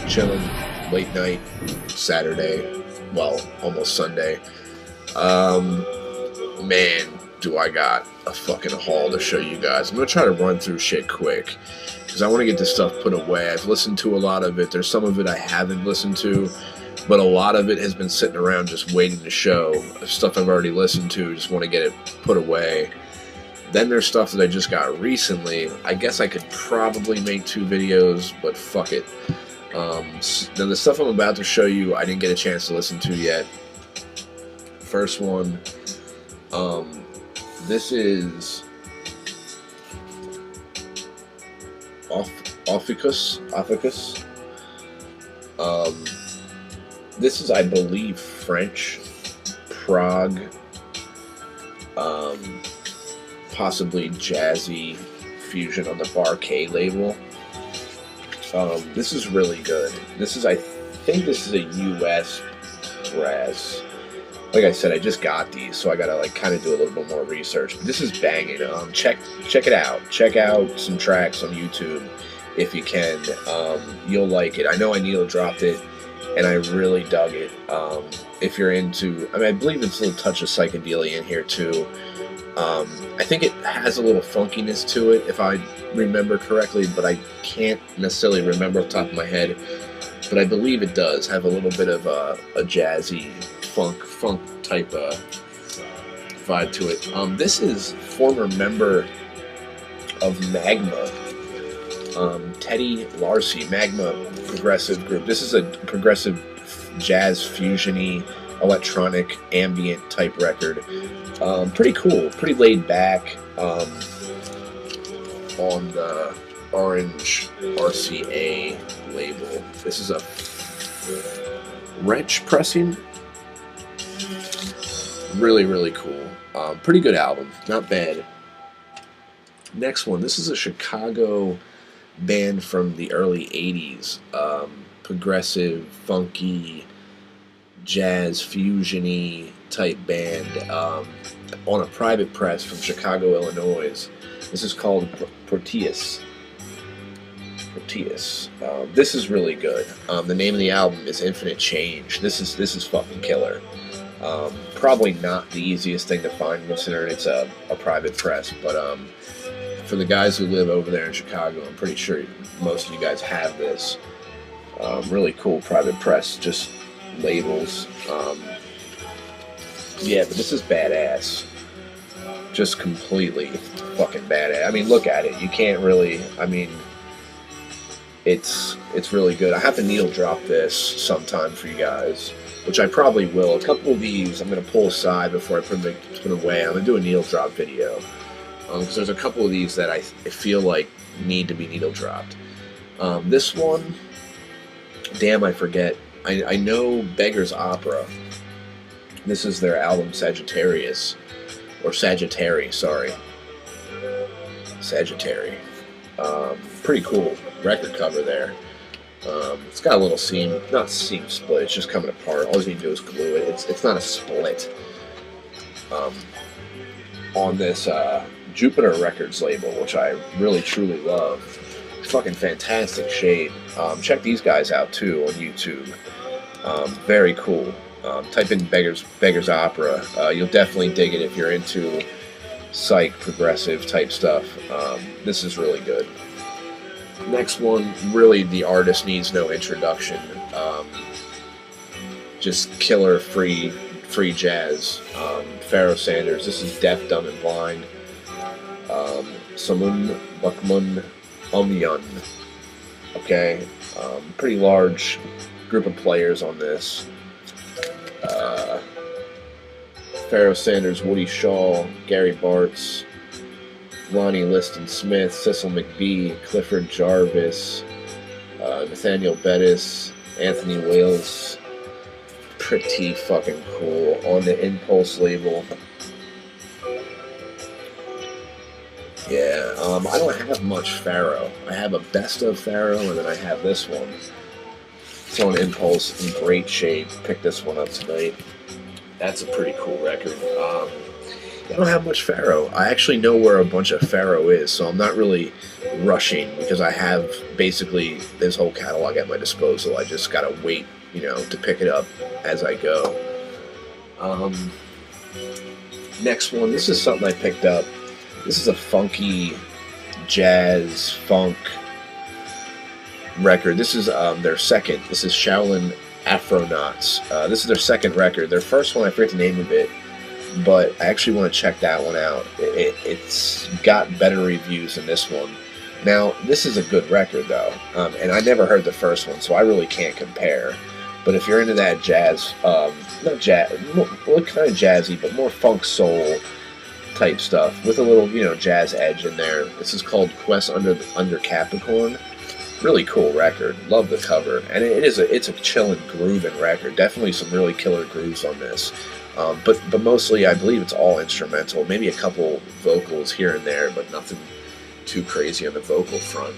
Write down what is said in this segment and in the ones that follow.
Chilling, late night, Saturday, well, almost Sunday. Man, do I got a fucking haul to show you guys. I'm gonna try to run through shit quick because I want to get this stuff put away. I've listened to a lot of it. There's some of it I haven't listened to, but a lot of it has been sitting around just waiting to show. Stuff I've already listened to, just want to get it put away. Then there's stuff that I just got recently. I guess I could probably make 2 videos, but fuck it. Now the stuff I'm about to show you, I didn't get a chance to listen to yet. First one, this is Ophiuchus. This is, I believe, French, Prague, possibly jazzy fusion on the Bar K label. This is really good. I think this is a US press. Like I said, I just got these, so I gotta like kind of do a little bit more research. But this is banging. Check it out. Check out some tracks on YouTube if you can. You'll like it. I know I needle dropped it, and I really dug it. If you're into, I mean, I believe it's a little touch of psychedelia in here too. I think it has a little funkiness to it, if I remember correctly, but I can't necessarily remember off the top of my head. But I believe it does have a little bit of a jazzy funk type vibe to it. This is former member of Magma, Teddy Larcy, Magma progressive group. This is a progressive jazz fusion-y, electronic, ambient type record. Pretty cool, pretty laid back on the orange RCA label. This is a wrench pressing. Really, really cool. Pretty good album, not bad. Next one, this is a Chicago band from the early 80s. Progressive, funky, jazz, fusion-y type band on a private press from Chicago, Illinois. This is called Proteus. This is really good. The name of the album is Infinite Change. This is fucking killer. Probably not the easiest thing to find considering it's a private press, but for the guys who live over there in Chicago, I'm pretty sure most of you guys have this. Really cool private press, just labels. Yeah, but this is badass. Just completely fucking badass. I mean, look at it. You can't really, I mean, it's really good. I have to needle drop this sometime for you guys, which I probably will. A couple of these I'm going to pull aside before I put them away. I'm going to do a needle drop video. Because there's a couple of these that I feel like need to be needle dropped. This one, damn, I forget. I know Beggar's Opera. This is their album Sagittarius. Or Sagittary, sorry. Sagittary. Pretty cool record cover there. It's got a little seam, not seam split, it's just coming apart. All you need to do is glue it. It's not a split. On this Jupiter Records label, which I really truly love. Fucking fantastic shade. Check these guys out too on YouTube. Very cool. Type in Beggar's Opera. You'll definitely dig it if you're into psych, progressive type stuff. This is really good. Next one, really the artist needs no introduction. Just killer free jazz. Pharoah Sanders. This is Deaf, Dumb, and Blind. Samun Bakmun Omyan. Okay, pretty large group of players on this. Pharoah Sanders, Woody Shaw, Gary Bartz, Lonnie Liston Smith, Cecil McBee, Clifford Jarvis, Nathaniel Bettis, Anthony Wales. Pretty fucking cool. On the Impulse label. Yeah, I don't have much Pharaoh. I have a best of Pharaoh, and then I have this one. It's on Impulse in great shape. Picked this one up tonight. That's a pretty cool record. I don't have much Pharaoh. I actually know where a bunch of Pharaoh is, so I'm not really rushing because I have basically this whole catalog at my disposal. I just gotta wait, to pick it up as I go. Next one. This is something I picked up. This is a funky jazz funk record. This is their second. This is Shaolin Afronauts. This is their second record. Their first one, I forget the name of it, but I actually want to check that one out. It's got better reviews than this one. Now, this is a good record, though, and I never heard the first one, so I really can't compare. But if you're into that jazz, not jazz, well, kind of jazzy, but more funk soul type stuff with a little, jazz edge in there. This is called Quest Under Capricorn. Really cool record. Love the cover, and it's a chillin', grooving record. Definitely some really killer grooves on this. But mostly, I believe it's all instrumental. Maybe a couple vocals here and there, but nothing too crazy on the vocal front.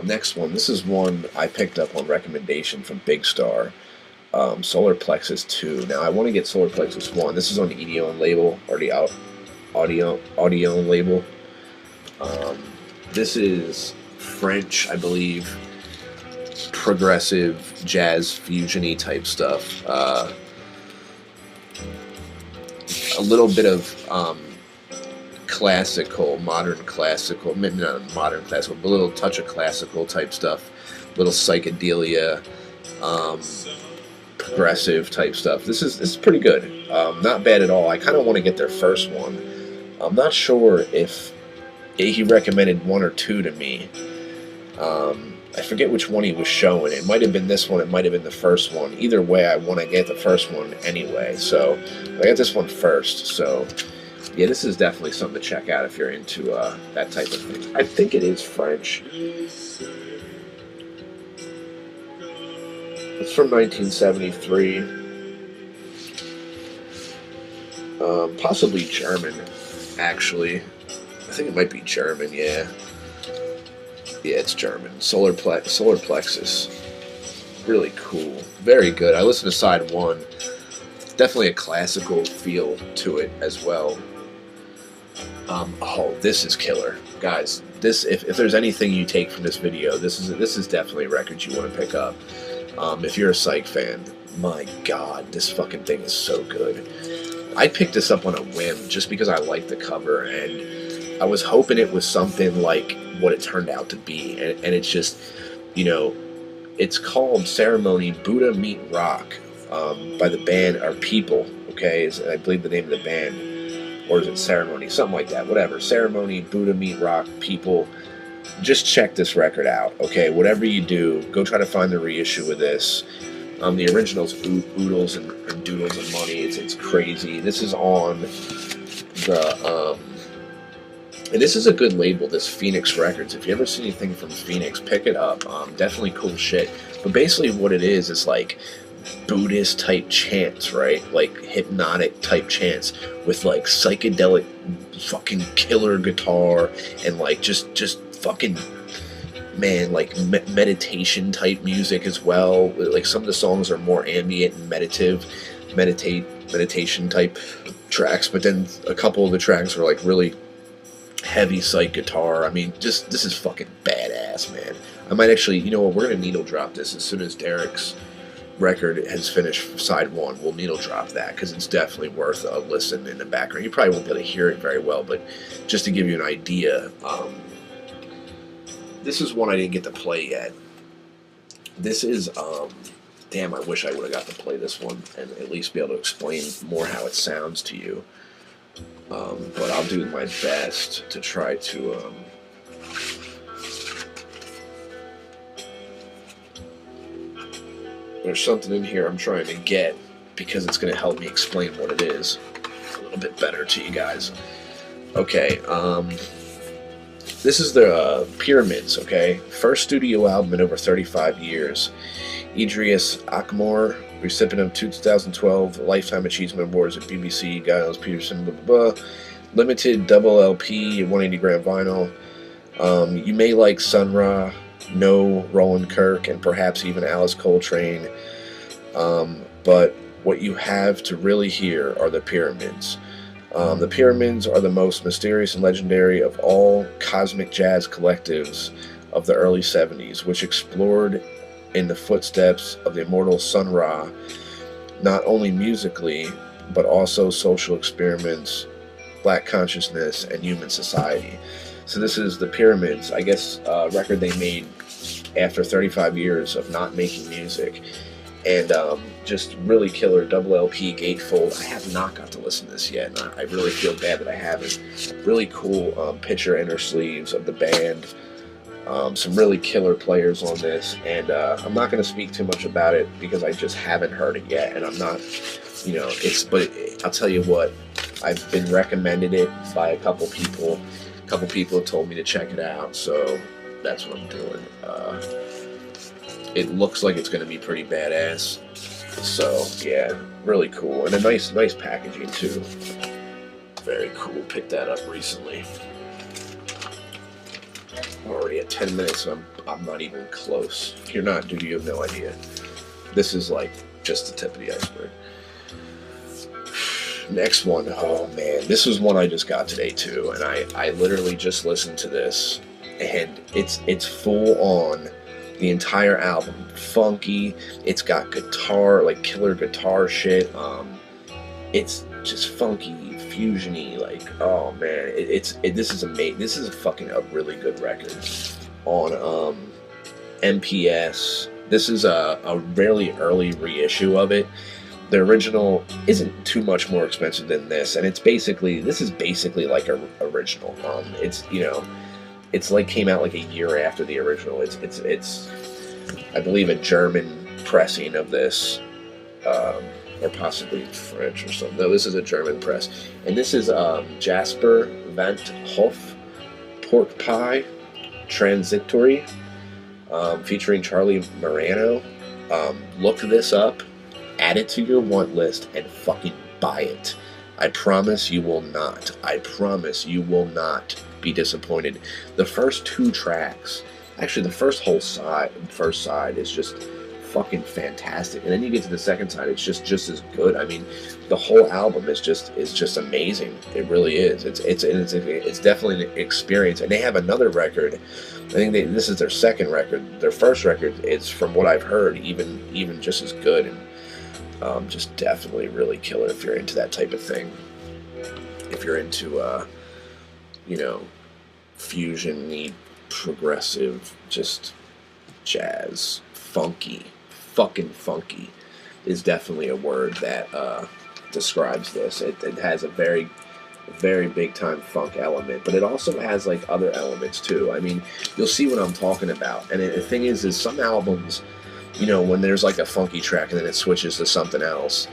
Next one. This is one I picked up on recommendation from Big Star. Solar Plexus 2. Now, I want to get Solar Plexus 1. This is on the Odeon label, or the Odeon label. This is French, I believe, progressive jazz fusion-y type stuff. A little bit of classical, modern classical, not modern classical, but a little touch of classical type stuff. Little psychedelia, progressive type stuff. This is pretty good. Not bad at all. I kind of want to get their first one. I'm not sure if he recommended one or two to me. I forget which one he was showing. It might have been this one. It might have been the first one. Either way, I want to get the first one anyway. So I got this one first. So yeah, this is definitely something to check out if you're into that type of thing. I think it is French. It's from 1973. Possibly German, actually. I think it might be German, yeah. Yeah, it's German. Solar Plexus. Really cool. Very good. I listened to side one. Definitely a classical feel to it as well. Oh, this is killer. Guys, this if there's anything you take from this video, this is definitely a record you want to pick up. If you're a Psych fan, my God, this fucking thing is so good. I picked this up on a whim just because I like the cover, and I was hoping it was something like what it turned out to be, and it's just, it's called Ceremony Buddha Meet Rock by the band, or People, okay, is I believe the name of the band, or is it Ceremony, something like that, whatever, Ceremony Buddha Meet Rock, People. Just check this record out, okay? Whatever you do, go try to find the reissue of this. The original's oodles and doodles of money. It's crazy. This is on the and this is a good label, this Phoenix Records. If you ever see anything from Phoenix, pick it up. Definitely cool shit. But basically what it is like Buddhist type chants, right? Like hypnotic type chants with like psychedelic fucking killer guitar and like just fucking, man, like meditation type music as well. Like some of the songs are more ambient and meditation type tracks, but then a couple of the tracks are like really heavy psych guitar. I mean, this is fucking badass, man. I might actually, you know what, we're gonna needle drop this as soon as Derek's record has finished side one. We'll needle drop that because it's definitely worth a listen in the background. You probably won't be able to hear it very well, but just to give you an idea, this is one I didn't get to play yet. This is, damn, I wish I would have got to play this one and at least be able to explain more how it sounds to you. But I'll do my best to try to, there's something in here I'm trying to get because it's going to help me explain what it is a little bit better to you guys. Okay, this is the Pyramids, okay? First studio album in over 35 years. Idris Akmor, recipient of 2012 Lifetime Achievement Awards at BBC, Giles Peterson, blah, blah, blah. Limited double LP, 180 gram vinyl. You may like Sun Ra, No, Roland Kirk, and perhaps even Alice Coltrane. But what you have to really hear are the Pyramids. The Pyramids are the most mysterious and legendary of all cosmic jazz collectives of the early 70s, which explored in the footsteps of the immortal Sun Ra, not only musically, but also social experiments, black consciousness, and human society. So this is the Pyramids, I guess, a record they made after 35 years of not making music. And just really killer double LP gatefold. I have not got to listen to this yet, and I really feel bad that I haven't. Really cool picture inner sleeves of the band. Some really killer players on this, and I'm not going to speak too much about it because I just haven't heard it yet, and I'm not, but I'll tell you what, I've been recommended it by a couple people. A couple people have told me to check it out, so that's what I'm doing. It looks like it's going to be pretty badass. So, yeah, really cool. And a nice packaging, too. Very cool. Picked that up recently. Already at 10 minutes, and I'm not even close. If you're not, dude, you have no idea. This is, like, just the tip of the iceberg. Next one. Oh, man. This was one I just got today, too. And I literally just listened to this. And it's full on. The entire album, funky. It's got guitar, like killer guitar shit. It's just funky, fusion-y. Like, oh man, this is amazing. This is a really good record on MPS. This is a really early reissue of it. The original isn't too much more expensive than this, and this is basically like a original. It's like came out like a year after the original. It's I believe a German pressing of this, or possibly French or something. No, this is a German press, and this is Jasper Van Hof Pork Pie Transitory, featuring Charlie Morano. Look this up, add it to your want list, and fucking buy it. I promise you will not. I promise you will not be disappointed. The first two tracks, actually the first side is just fucking fantastic, and then you get to the second side, it's just as good. I mean, the whole album is just amazing. It really is. It's definitely an experience. And they have another record. I think this is their second record. Their first record is, from what I've heard, even just as good, and just definitely really killer if you're into that type of thing. If you're into fusion-y, progressive, just jazz, fucking funky is definitely a word that describes this. It has a very, very big time funk element, but it also has like other elements too. I mean, you'll see what I'm talking about. And the thing is some albums, when there's like a funky track and then it switches to something else,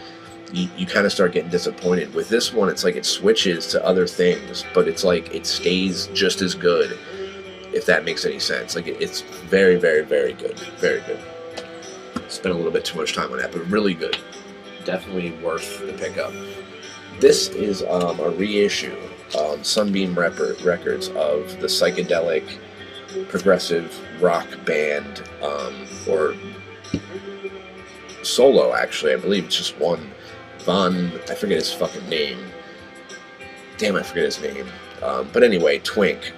you kind of start getting disappointed. With this one, it's like it switches to other things, but it's like it stays just as good, if that makes any sense. Like it's very, very, very good. Very good. Spent a little bit too much time on that, but really good. Definitely worth the pickup. This is a reissue, Sunbeam Records, of the psychedelic progressive rock band, or solo, actually. I believe it's just one. I forget his fucking name. Damn, I forget his name. But anyway, Twink.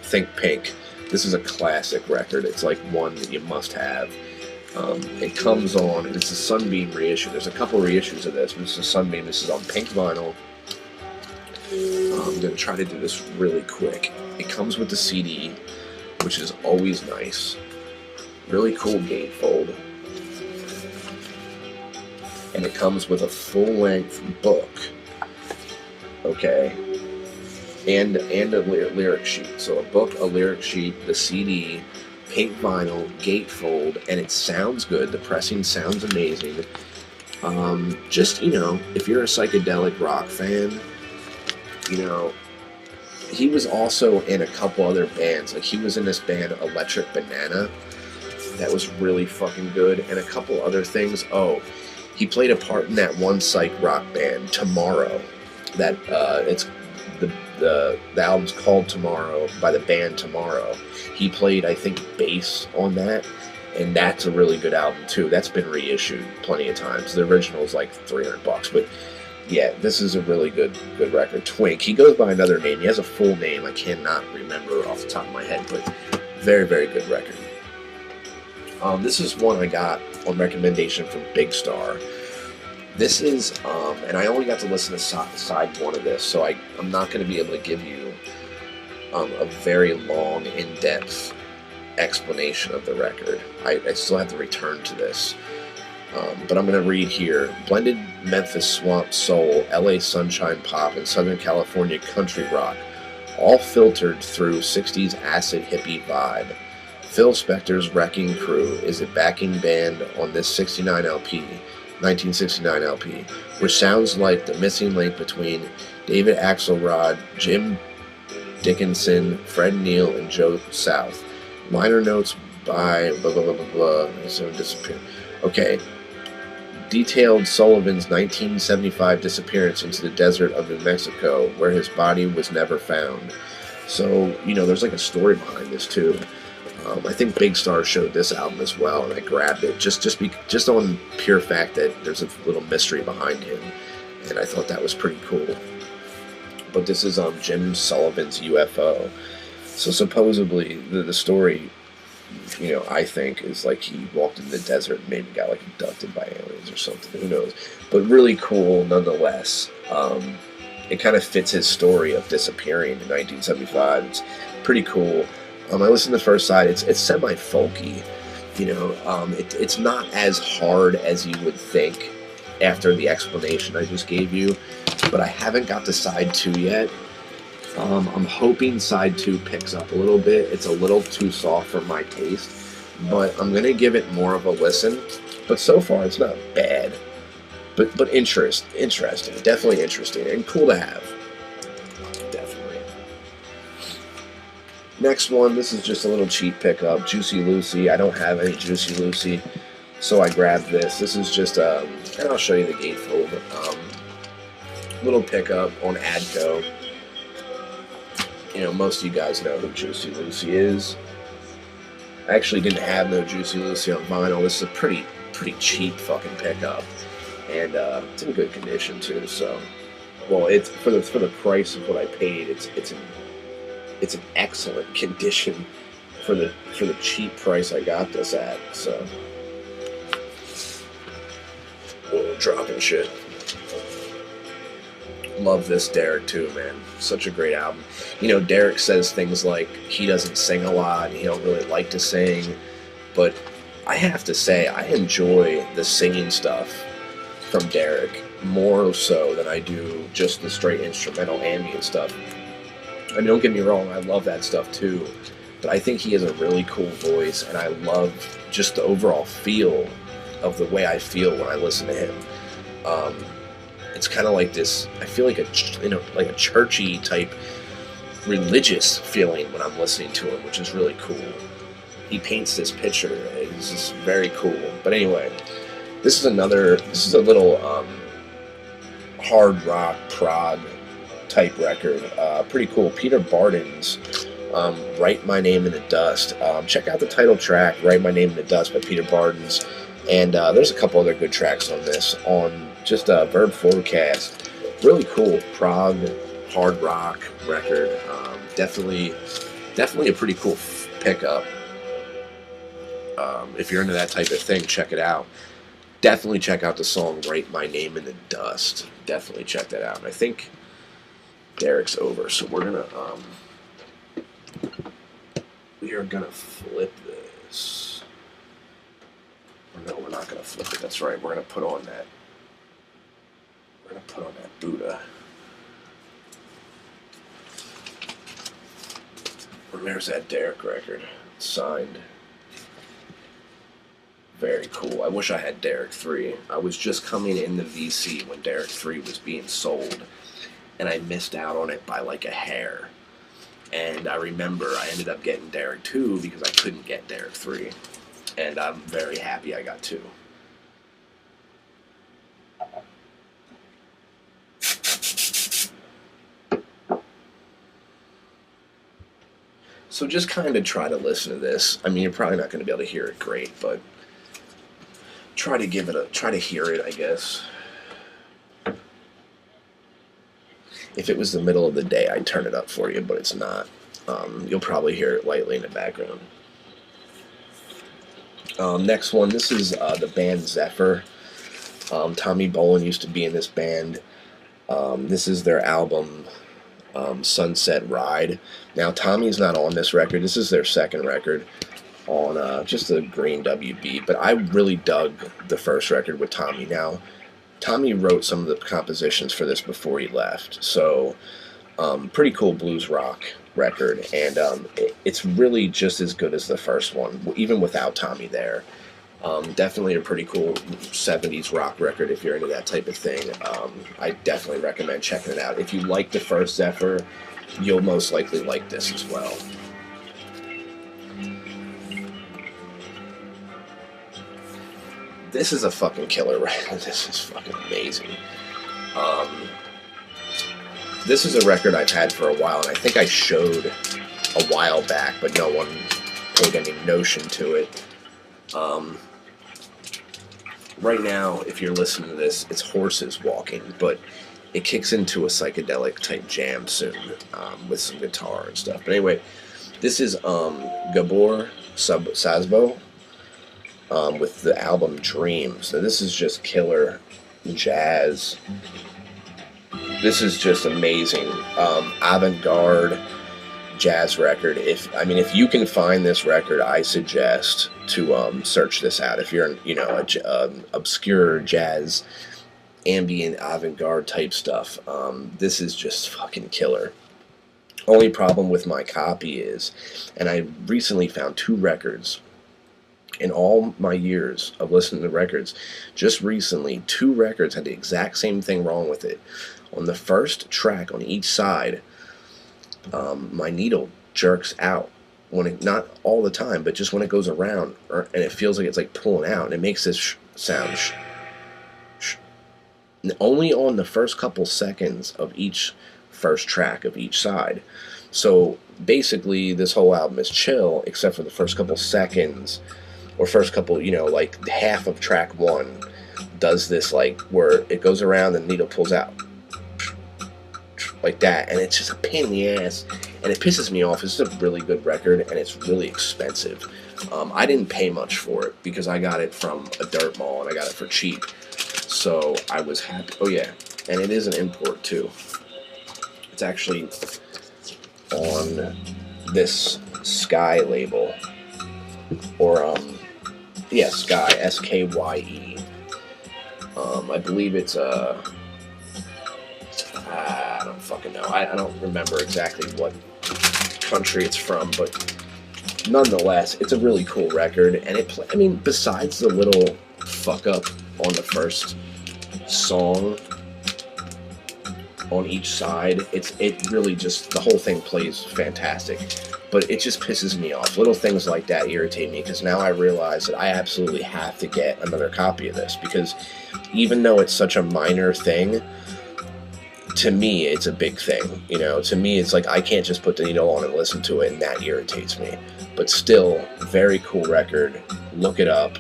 Think Pink. This is a classic record. It's like one that you must have. It comes on, it's a Sunbeam reissue. There's a couple reissues of this, but this is Sunbeam. This is on pink vinyl. I'm going to try to do this really quick. It comes with the CD, which is always nice. Really cool gatefold. And it comes with a full-length book. Okay. And a lyric sheet. So a book, a lyric sheet, the CD, pink vinyl, gatefold, and it sounds good. The pressing sounds amazing. Just, if you're a psychedelic rock fan, he was also in a couple other bands. Like, he was in this band Electric Banana that was really fucking good, and a couple other things. Oh, he played a part in that one psych rock band, Tomorrow. That it's the album's called Tomorrow by the band Tomorrow. He played, I think, bass on that, and that's a really good album too. That's been reissued plenty of times. The original is like $300, but yeah, this is a really good record. Twink. He goes by another name. He has a full name. I cannot remember off the top of my head, but very, very good record. This is one I got on recommendation from Big Star. This is, and I only got to listen to side one of this, so I'm not going to be able to give you a very long, in-depth explanation of the record. I still have to return to this. But I'm going to read here. Blended Memphis swamp soul, LA sunshine pop, and Southern California country rock, all filtered through 60s acid hippie vibe. Phil Spector's Wrecking Crew is a backing band on this 1969 LP, which sounds like the missing link between David Axelrod, Jim Dickinson, Fred Neil, and Joe South. Liner notes by blah blah blah blah blah. So disappear. Okay. Detailed Sullivan's 1975 disappearance into the desert of New Mexico, where his body was never found. So, there's like a story behind this too. I think Big Star showed this album as well, and I grabbed it just on pure fact that there's a little mystery behind him, and I thought that was pretty cool. But this is Jim Sullivan's UFO. So supposedly the story, I think is like he walked in the desert and maybe got like abducted by aliens or something. Who knows? But really cool nonetheless. It kind of fits his story of disappearing in 1975. It's pretty cool. I listened to the first side. It's semi-folky, it's not as hard as you would think after the explanation I just gave you, but I haven't got to side 2 yet. I'm hoping side 2 picks up a little bit. It's a little too soft for my taste, but I'm going to give it more of a listen. But so far, it's not bad, but interesting, definitely interesting, and cool to have. Next one, this is just a little cheap pickup, Juicy Lucy. I don't have any Juicy Lucy, so I grabbed this. This is just, and I'll show you the gatefold, little pickup on Adco. Most of you guys know who Juicy Lucy is. I actually didn't have no Juicy Lucy on vinyl. This is a pretty cheap fucking pickup, and it's in good condition too. So, well, it's for the price of what I paid. It's an excellent condition for the cheap price I got this at. So, dropping shit. Love this Derek too, man. Such a great album. Derek says things like he doesn't sing a lot, he don't really like to sing, but I have to say I enjoy the singing stuff from Derek more so than I do just the straight instrumental ambient stuff. I mean, don't get me wrong, I love that stuff too, but I think he has a really cool voice, and I love just the overall feel of the way I feel when I listen to him. It's kind of like this, I feel like a churchy type religious feeling when I'm listening to him, which is really cool. He paints this picture, it's just very cool. But anyway, this is a little hard rock prog type record. Pretty cool. Peter Barden's Write My Name in the Dust. Check out the title track, Write My Name in the Dust by Peter Barden's. And there's a couple other good tracks on this, on just Verb Forecast. Really cool prog, hard rock record. Definitely a pretty cool pickup. If you're into that type of thing, check it out. Definitely check out the song Write My Name in the Dust. Definitely check that out. And I think Derek's over, so we are gonna flip this. Or no, we're not gonna flip it. That's right. We're gonna put on that Buddha. And there's that Derek record, signed. Very cool. I wish I had Derek 3. I was just coming in the VC when Derek 3 was being sold, and I missed out on it by like a hair. And I remember I ended up getting Derek 2 because I couldn't get Derek 3. And I'm very happy I got 2. So just kind of try to listen to this. I mean, you're probably not going to be able to hear it great, but try to hear it, I guess. If it was the middle of the day, I'd turn it up for you, but it's not. You'll probably hear it lightly in the background. Next one, this is the band Zephyr. Tommy Bolin used to be in this band. This is their album, Sunset Ride. Now, Tommy's not on this record. This is their second record on just a green WB, but I really dug the first record with Tommy. Now, Tommy wrote some of the compositions for this before he left, so pretty cool blues rock record, and it's really just as good as the first one, even without Tommy there. Definitely a pretty cool 70s rock record if you're into that type of thing. I definitely recommend checking it out. If you like the first Zephyr, you'll most likely like this as well. This is a fucking killer record. This is fucking amazing. This is a record I've had for a while, and I think I showed a while back, but no one paid any notion to it. Right now, if you're listening to this, it's horses walking, but it kicks into a psychedelic type jam soon, with some guitar and stuff. But anyway, this is Gabor Sazbo, with the album Dreams. So this is just killer jazz. This is just amazing, avant-garde jazz record. If you can find this record, I suggest to search this out. If you're obscure jazz, ambient, avant-garde type stuff, this is just fucking killer. Only problem with my copy is, and I recently found 2 records. In all my years of listening to records, just recently, 2 records had the exact same thing wrong with it. On the first track on each side, my needle jerks out when it, not all the time, but just when it goes around, and it feels like it's like pulling out, and it makes this sound. Only on the first couple seconds of each first track of each side. So basically, this whole album is chill, except for the first couple seconds. Or first couple, like half of track 1 does this, like, where it goes around and the needle pulls out. Like that, and it's just a pain in the ass, and it pisses me off. It's a really good record, and it's really expensive. I didn't pay much for it, because I got it from a dirt mall, and I got it for cheap. So I was happy. Oh yeah, and it is an import too. It's actually on this Sky label. Or, Sky, S-K-Y-E. I believe it's, I don't fucking know. I don't remember exactly what country it's from, but nonetheless, it's a really cool record, and besides the little fuck-up on the first song on each side, it really just, the whole thing plays fantastic. But it just pisses me off. Little things like that irritate me, because now I realize that I absolutely have to get another copy of this, because even though it's such a minor thing, to me it's a big thing. To me it's like I can't just put the needle on and listen to it, and that irritates me. But still, very cool record. Look it up.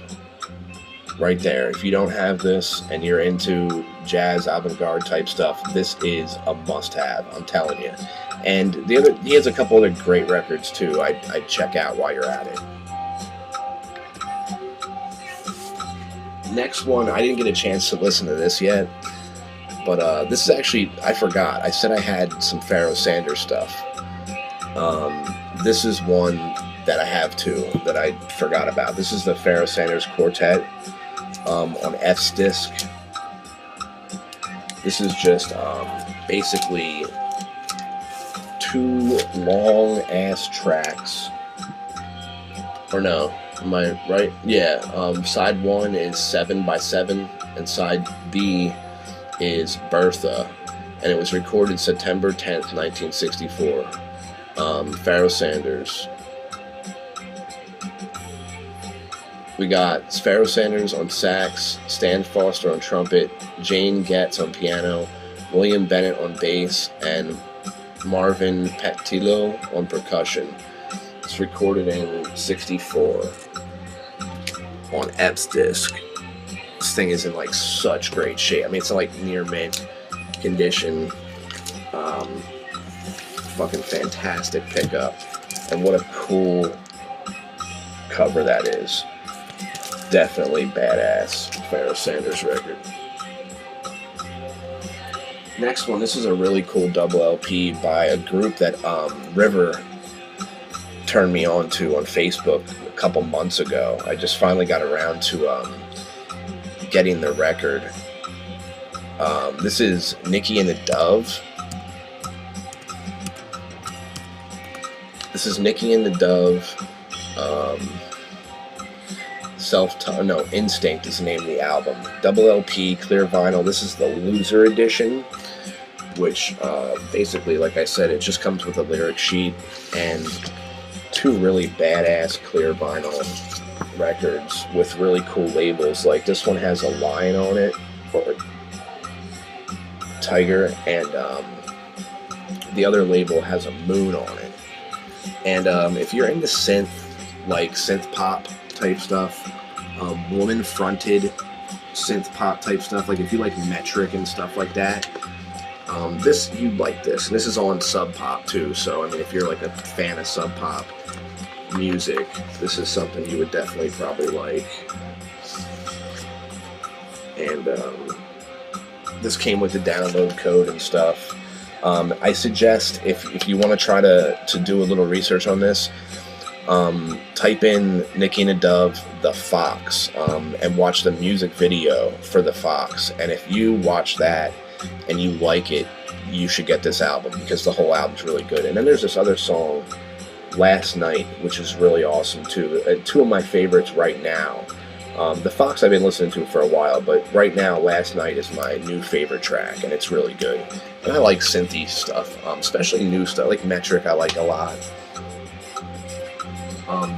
Right there. If you don't have this and you're into jazz, avant-garde type stuff, this is a must-have, I'm telling you. And he has a couple other great records too. I'd check out while you're at it. Next one, I didn't get a chance to listen to this yet, but this is actually, I forgot. I said I had some Pharoah Sanders stuff. This is one that I have too that I forgot about. This is the Pharoah Sanders Quartet on F's disc. This is just basically 2 long-ass tracks. Or no, am I right? Yeah, side 1 is 7x7, and side B is Bertha, and it was recorded September 10th, 1964. Pharoah Sanders. We got Pharoah Sanders on sax, Stan Foster on trumpet, Jane Getz on piano, William Bennett on bass, and Marvin Patillo on percussion. It's recorded in '64 on Epps disc. This thing is in like such great shape. I mean, it's in like near mint condition. Fucking fantastic pickup, and what a cool cover that is. Definitely badass Pharoah Sanders record. Next one, this is a really cool double LP by a group that River turned me on to on Facebook a couple months ago. I just finally got around to getting the record. This is Nicky and the Dove. This is Nicky and the Dove. Instinct is the name of the album. Double LP, clear vinyl. This is the Loser edition, which basically, like I said, it just comes with a lyric sheet and two really badass clear vinyl records with really cool labels. Like this one has a lion on it, or a tiger, and the other label has a moon on it. And if you're into synth pop type stuff, woman-fronted synth pop type stuff, like if you like metric and stuff like that, you'd like this. And this is on Sub Pop too, so I mean, if you're like a fan of Sub Pop music, this is something you would definitely probably like. And this came with the download code and stuff. I suggest if you want to try to do a little research on this, type in Nicky and the Dove, The Fox, and watch the music video for The Fox. And if you watch that and you like it, you should get this album, because the whole album's really good. And then there's this other song, Last Night, which is really awesome too. Two of my favorites right now. The Fox I've been listening to for a while, but right now Last Night is my new favorite track, and it's really good. And I like synthy stuff, especially new stuff, like metric I like a lot.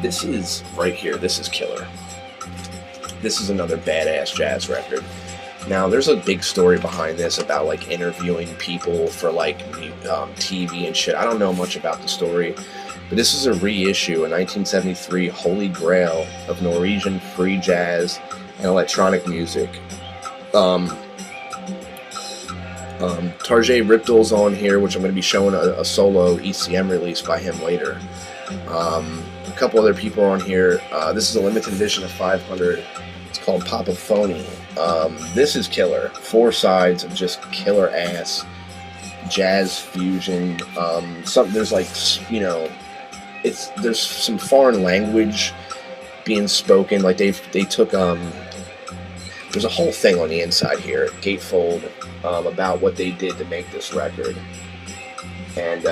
This is right here. This is killer. This is another badass jazz record. Now, there's a big story behind this about like interviewing people for like TV and shit. I don't know much about the story, but this is a reissue, a 1973 holy grail of Norwegian free jazz and electronic music. Tarjei Ripdal's on here, which I'm going to be showing a solo ECM release by him later. A couple other people on here. This is a limited edition of 500. It's called Popophony. This is killer. 4 sides of just killer ass jazz fusion. There's like, you know, there's some foreign language being spoken. Like they took there's a whole thing on the inside here, Gatefold, about what they did to make this record, and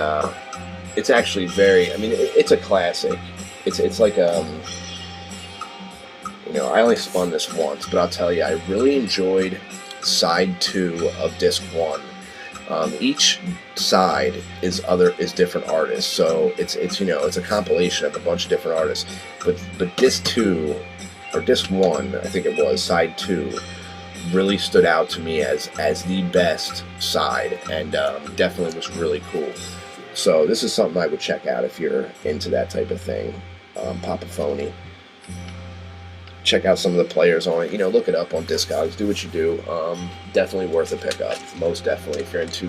it's actually very. I mean, it's a classic. It's like you know, I only spun this once, but I'll tell you, I really enjoyed side 2 of disc 1. Each side is different artists, so it's you know, it's a compilation of a bunch of different artists. But disc 2 or disc 1, I think it was, side 2, really stood out to me as the best side, and definitely was really cool. So this is something I would check out if you're into that type of thing. Popophony. Check out some of the players on it. You know, look it up on Discogs. Do what you do. Definitely worth a pickup. Most definitely if you're into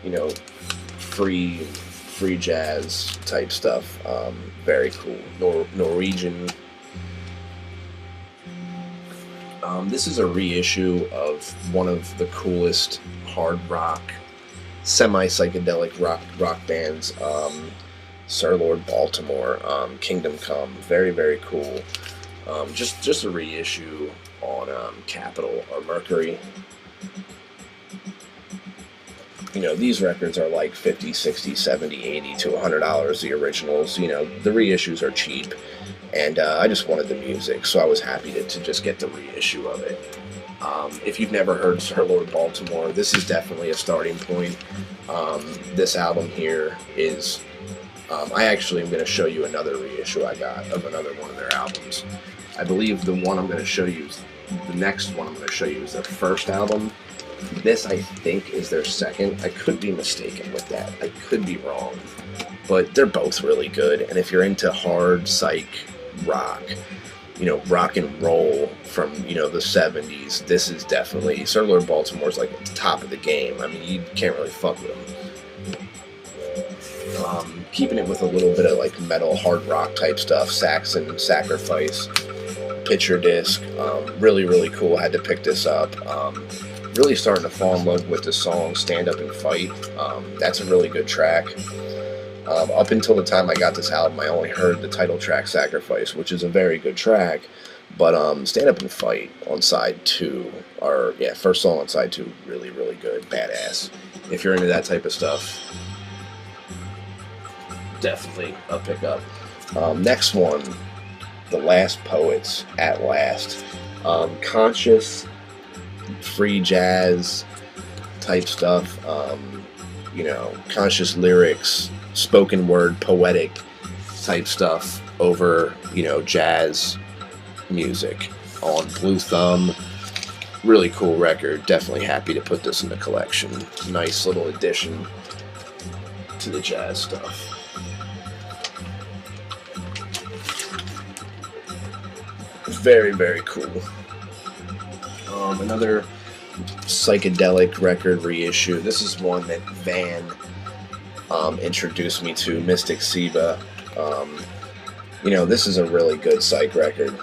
you know, free jazz type stuff. Very cool. Norwegian. This is a reissue of one of the coolest hard rock, semi-psychedelic rock bands, Sir Lord Baltimore, Kingdom Come. Very, very cool. Just a reissue on Capitol or Mercury. You know, these records are like $50, $60, $70, $80 to $100, the originals. You know, the reissues are cheap, and I just wanted the music, so I was happy to just get the reissue of it. If you've never heard Sir Lord Baltimore, this is definitely a starting point. This album here is. I actually am going to show you another reissue I got of another one of their albums. I believe the one I'm going to show you, the next one I'm going to show you is their first album. This, I think, is their second. I could be mistaken with that. I could be wrong. But they're both really good. And if you're into hard psych rock, rock and roll from, the 70s, this is definitely, Sir Lord Baltimore's like at the top of the game. I mean, you can't really fuck with them. Keeping it with a little bit of like metal, hard rock type stuff, Saxon, Sacrifice, Picture Disc, really, really cool. I had to pick this up. Really starting to fall in love with the song Stand Up and Fight. That's a really good track. Up until the time I got this album, I only heard the title track Sacrifice, which is a very good track. But Stand Up and Fight on side 2, first song on side 2, really, really good, badass. If you're into that type of stuff, definitely a pickup. Next one, The Last Poets, At Last. Conscious, free jazz type stuff, conscious lyrics, spoken word, poetic type stuff over, jazz music on Blue Thumb. Really cool record. Definitely happy to put this in the collection. Nice little addition to the jazz stuff. Very, very cool. Another psychedelic record reissue. This is one that Van introduced me to, Mystic Siva. This is a really good psych record.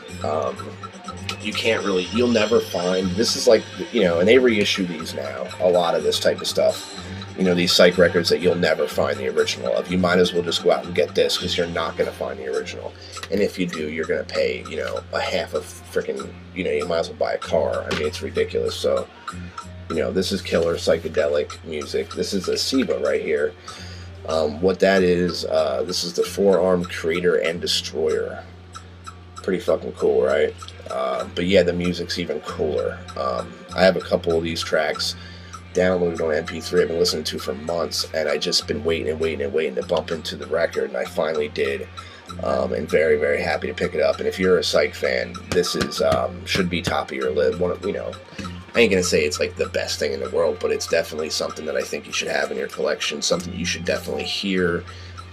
You'll never find, this is like, and they reissue these now, a lot of this type of stuff. These psych records that you'll never find the original of. You might as well just go out and get this because you're not going to find the original. And if you do, you're going to pay, a half of freaking, you might as well buy a car. I mean, it's ridiculous. So, this is killer psychedelic music. This is a Siva right here. What that is, this is the Four-Armed Creator and Destroyer. Pretty fucking cool, right? But yeah, the music's even cooler. I have a couple of these tracks downloaded on MP3 I've been listening to for months, and I just been waiting to bump into the record, and I finally did, and very, very happy to pick it up. And if you're a psych fan, this is should be top of your list. I ain't gonna say it's like the best thing in the world, but it's definitely something that I think you should have in your collection, something you should definitely hear.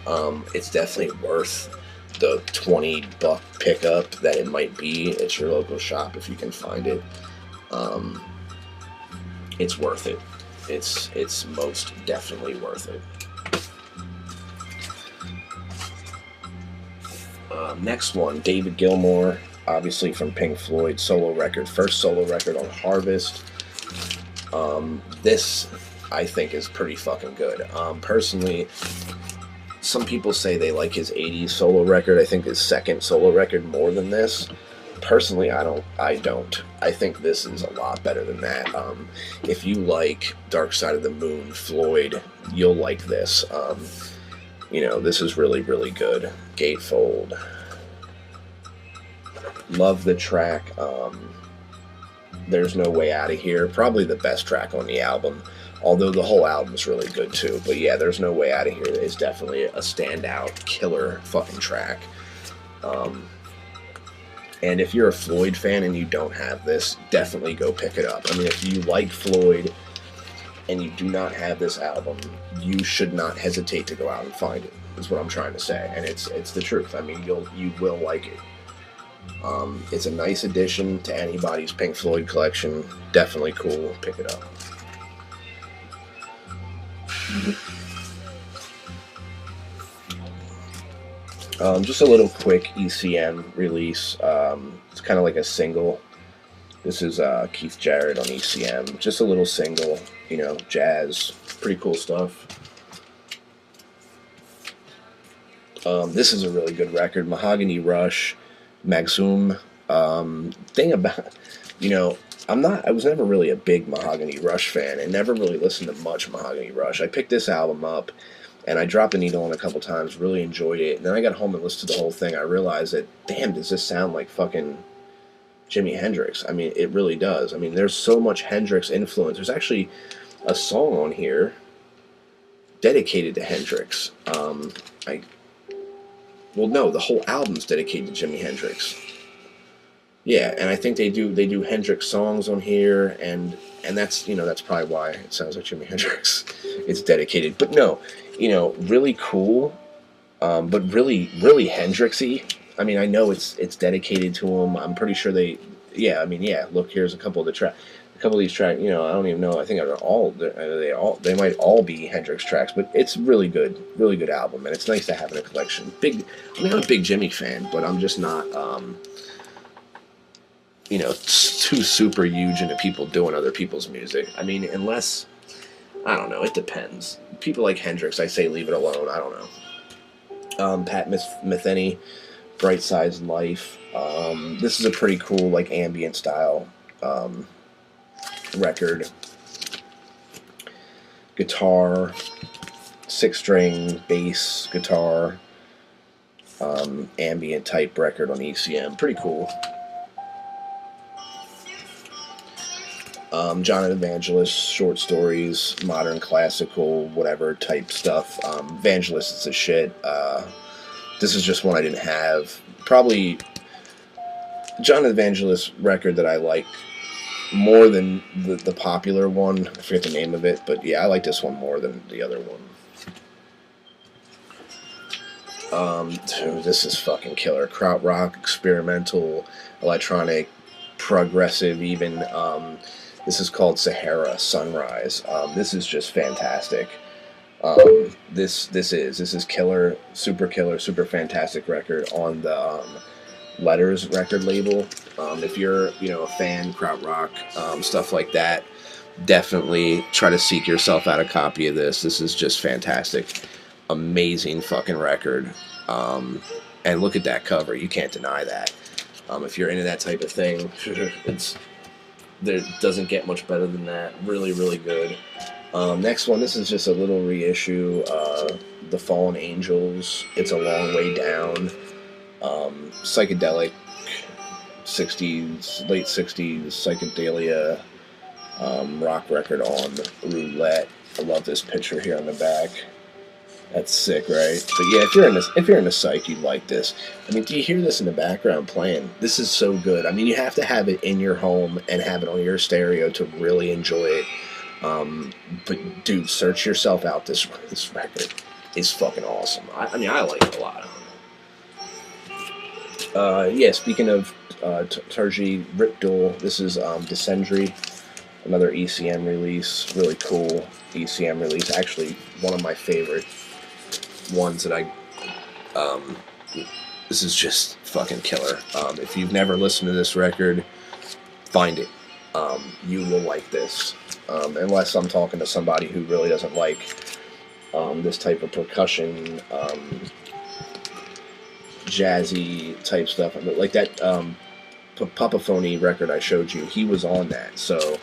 It's definitely worth the $20 pickup that it might be at your local shop if you can find it. It's worth it. It's most definitely worth it. Next one, David Gilmour, obviously from Pink Floyd, solo record, first solo record on Harvest. This, I think, is pretty fucking good. Personally, some people say they like his 80s solo record. I think his second solo record more than this. Personally, I don't. I think this is a lot better than that. If you like Dark Side of the Moon, Floyd, you'll like this. This is really, really good. Gatefold. Love the track. There's No Way Out of Here. Probably the best track on the album. Although the whole album's really good too. But yeah, There's No Way Out of Here is definitely a standout, killer fucking track. And if you're a Floyd fan and you don't have this, definitely go pick it up. I mean, if you like Floyd and you do not have this album, you should not hesitate to go out and find it, is what I'm trying to say. And it's the truth. I mean, you will like it. It's a nice addition to anybody's Pink Floyd collection. Definitely cool. Pick it up. Just a little quick ECM release. It's kind of like a single. This is Keith Jarrett on ECM. Just a little single, jazz. Pretty cool stuff. This is a really good record. Mahogany Rush, Maxum. Thing about, I was never really a big Mahogany Rush fan and never really listened to much Mahogany Rush. I picked this album up and I dropped the needle on a couple times, really enjoyed it. And then I got home and listened to the whole thing. I realized that, damn, does this sound like fucking Jimi Hendrix. I mean, it really does. I mean, there's so much Hendrix influence. There's actually a song on here dedicated to Hendrix. I well, no, the whole album's dedicated to Jimi Hendrix. Yeah, and I think they do Hendrix songs on here, and that's that's probably why it sounds like Jimi Hendrix. It's dedicated, but no, really cool, but really Hendrixy. I mean, I know it's dedicated to him. I'm pretty sure they. Yeah, I mean, yeah. Look, here's a couple of the track. A couple of these tracks, I don't even know. I think they might all be Hendrix tracks, but it's really good album, and it's nice to have in a collection. I'm a big Jimmy fan, but I'm just not too super huge into people doing other people's music. I mean, unless I don't know, it depends. People like Hendrix, I say leave it alone. I don't know. Pat Metheny, Bright Side's Life. This is a pretty cool like ambient style record. Guitar, 6-string bass guitar, ambient type record on ECM. Pretty cool. John Evangelist, short stories, modern classical, whatever type stuff. Evangelist is a shit. This is just one I didn't have. Probably John Evangelist record that I like more than the popular one. I forget the name of it, but yeah, I like this one more than the other one. Dude, this is fucking killer. Krautrock, experimental, electronic, progressive, even. This is called Sahara Sunrise. This is just fantastic. This is killer, super fantastic record on the Letters record label. If you're a fan, krautrock, stuff like that, definitely try to seek yourself out a copy of this. This is just fantastic, amazing fucking record. And look at that cover, you can't deny that. If you're into that type of thing, there doesn't get much better than that. Really good. Next one, this is just a little reissue. The Fallen Angels, It's a Long Way Down. Psychedelic 60s, late 60s psychedelia rock record on Roulette. I love this picture here on the back. That's sick, right? But yeah, if you're in the psych, you'd like this. I mean, do you hear this in the background playing? This is so good. I mean, you have to have it in your home and have it on your stereo to really enjoy it. But dude, search yourself out. This record is fucking awesome. I mean, I like it a lot. Yeah, speaking of Tarji Ripdol, this is Descendry, another ECM release. Really cool ECM release. Actually, one of my favorite ones that this is just fucking killer. If you've never listened to this record, find it. You will like this. Unless I'm talking to somebody who really doesn't like this type of percussion, jazzy type stuff. Like that Papaphony record I showed you, he was on that. So,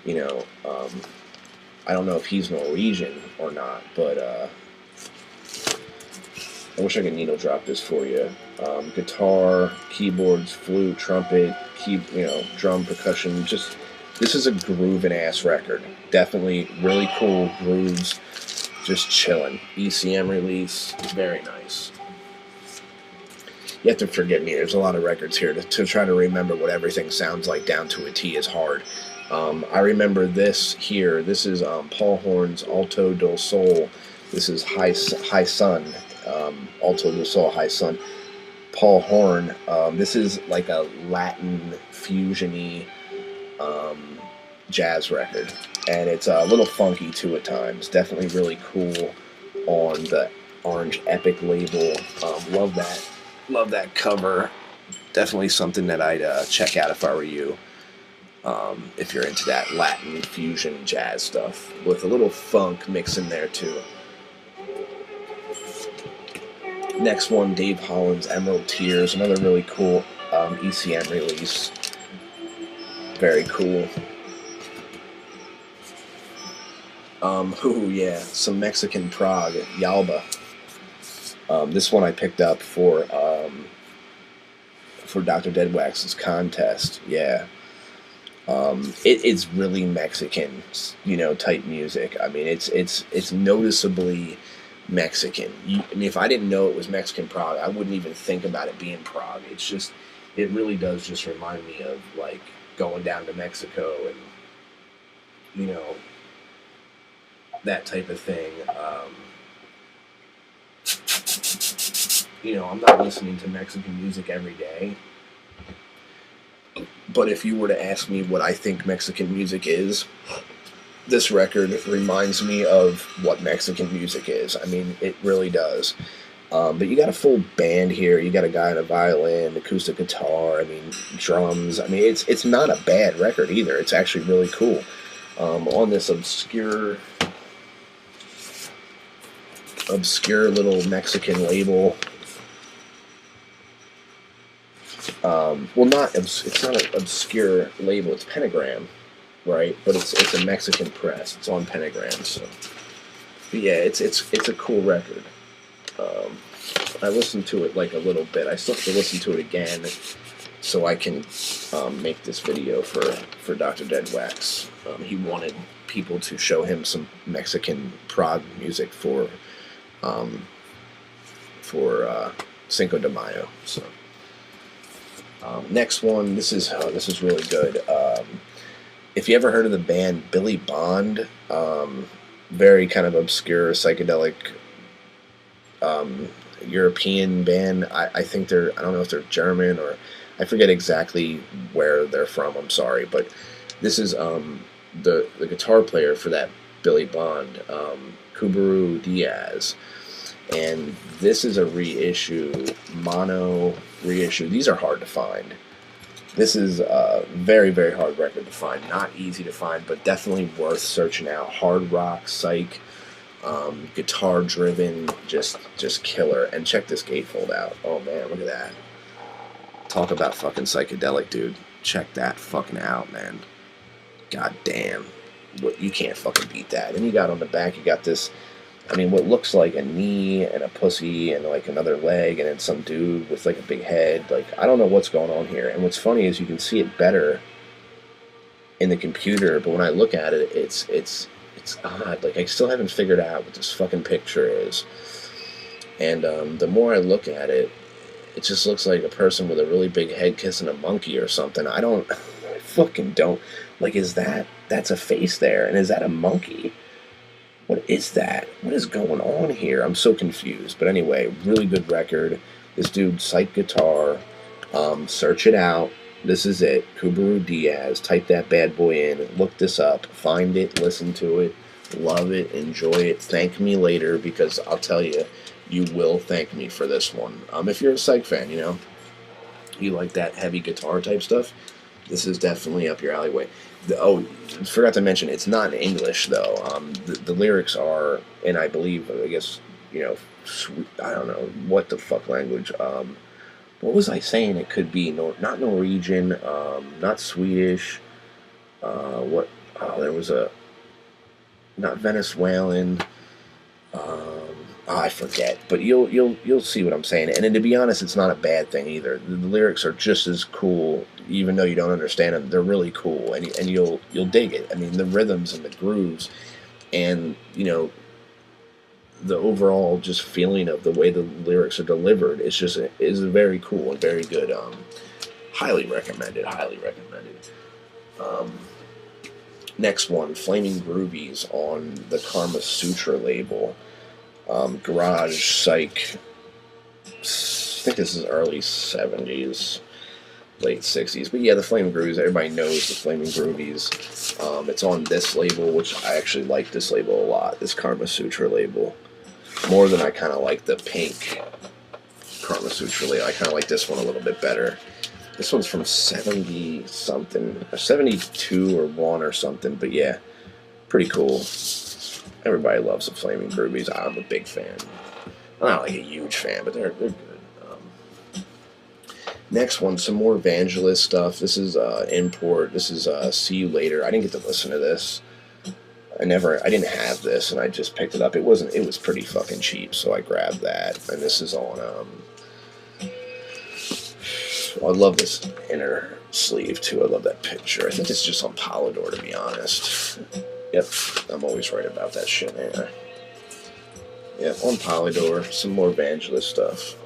I don't know if he's Norwegian or not, but I wish I could needle drop this for you. Guitar, keyboards, flute, trumpet, drum, percussion. Just this is a grooving ass record. Definitely really cool grooves. Just chilling. ECM release, very nice. You have to forgive me. There's a lot of records here to try to remember what everything sounds like down to a T is hard. I remember this here. This is Paul Horn's Alto del Sol. This is High Sun. Alto del Sol, High Sun. Paul Horn. This is like a Latin fusion-y jazz record, and it's a little funky too at times. Definitely really cool on the Orange Epic label. Love that cover. Definitely something that I'd check out if I were you. If you're into that Latin fusion jazz stuff with a little funk mix in there too. Next one, Dave Holland's Emerald Tears, another really cool ECM release. Very cool. Some Mexican prog, Yalba. This one I picked up for for Dr. Deadwax's contest. Yeah. It's really Mexican, type music. I mean, it's noticeably Mexican. I mean, if I didn't know it was Mexican prog, I wouldn't even think about it being prog. It's just, it really does just remind me of like going down to Mexico and that type of thing. I'm not listening to Mexican music every day. But if you were to ask me what I think Mexican music is, this record reminds me of what Mexican music is. I mean, it really does. But you got a full band here. You got a guy on a violin, acoustic guitar, I mean, drums. I mean, it's not a bad record either. It's actually really cool. On this obscure little Mexican label. It's not an obscure label. It's Pentagram, right? But it's a Mexican press. It's on Pentagram. So, but yeah, it's a cool record. I listened to it like a little bit. I still have to listen to it again, so I can make this video for Dr. Deadwax. He wanted people to show him some Mexican prog music for Cinco de Mayo. So. Next one, this is really good. If you ever heard of the band Billy Bond, very kind of obscure psychedelic European band. I think I don't know if they're German or I forget exactly where they're from. I'm sorry, but this is the guitar player for that Billy Bond, Kubaru Diaz. And this is a reissue, mono reissue. These are hard to find. This is a very, very hard record to find. Not easy to find, but definitely worth searching out. Hard rock, psych, guitar driven, just killer. And check this gatefold out. Oh man, look at that. Talk about fucking psychedelic, dude. Check that fucking out, man. God damn. You can't fucking beat that. And you got on the back, you got this, I mean, what looks like a knee and a pussy and like another leg and then some dude with like a big head. Like, I don't know what's going on here. And what's funny is you can see it better in the computer, but when I look at it, it's odd. Like, I still haven't figured out what this fucking picture is. And the more I look at it, it just looks like a person with a really big head kissing a monkey or something. I fucking don't. Like, that's a face there, and is that a monkey? What is that? What is going on here? I'm so confused. But anyway, really good record. This dude, psych guitar. Search it out. This is it. Kubaru Diaz. Type that bad boy in. Look this up. Find it. Listen to it. Love it. Enjoy it. Thank me later, because I'll tell you, you will thank me for this one. If you're a psych fan, you like that heavy guitar type stuff, this is definitely up your alleyway. Forgot to mention, it's not in English, though. The lyrics are, and I believe, I guess, I don't know, what the fuck language. What was I saying? It could be not Norwegian, not Swedish. There was not Venezuelan. I forget, but you'll see what I'm saying. And to be honest, it's not a bad thing either. The lyrics are just as cool, even though you don't understand them. They're really cool, and you'll dig it. I mean, the rhythms and the grooves, and the overall just feeling of the way the lyrics are delivered is very cool and very good. Highly recommended. Highly recommended. Next one, Flaming Groovies on the Karma Sutra label. Garage, psych, I think this is early 70s, late 60s, but yeah, the Flaming Groovies, everybody knows the Flaming Groovies. It's on this label, which I actually like this label a lot, this Karma Sutra label, more than I kind of like the pink Karma Sutra label. I kind of like this one a little bit better. This one's from 70-something, or 72 or 1 or something, but yeah, pretty cool. Everybody loves the Flaming Groovies. I'm a big fan. I'm not like a huge fan, but they're good. Next one, some more Evangelist stuff. This is Import. This is See You Later. I didn't get to listen to this. I didn't have this, and I just picked it up. It was pretty fucking cheap, so I grabbed that. And this is on I love this inner sleeve too. I love that picture. I think it's just on Polydor, to be honest. Yep, I'm always right about that shit, man. Yep, on Polydor. Some more Evangelist stuff.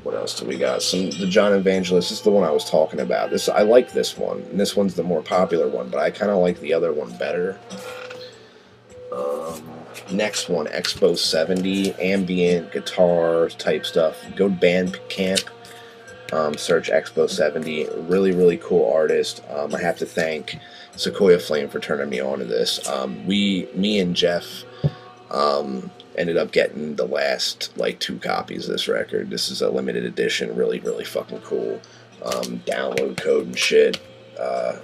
What else do we got? The John Evangelist. This is the one I was talking about. I like this one, and this one's the more popular one, but I kind of like the other one better. Next one, Expo 70, ambient guitar type stuff. Go to Bandcamp, search Expo 70. Really, really cool artist. I have to thank Sequoia Flame for turning me on to this. Me and Jeff ended up getting the last like 2 copies of this record. This is a limited edition. Really, really fucking cool. Download code and shit.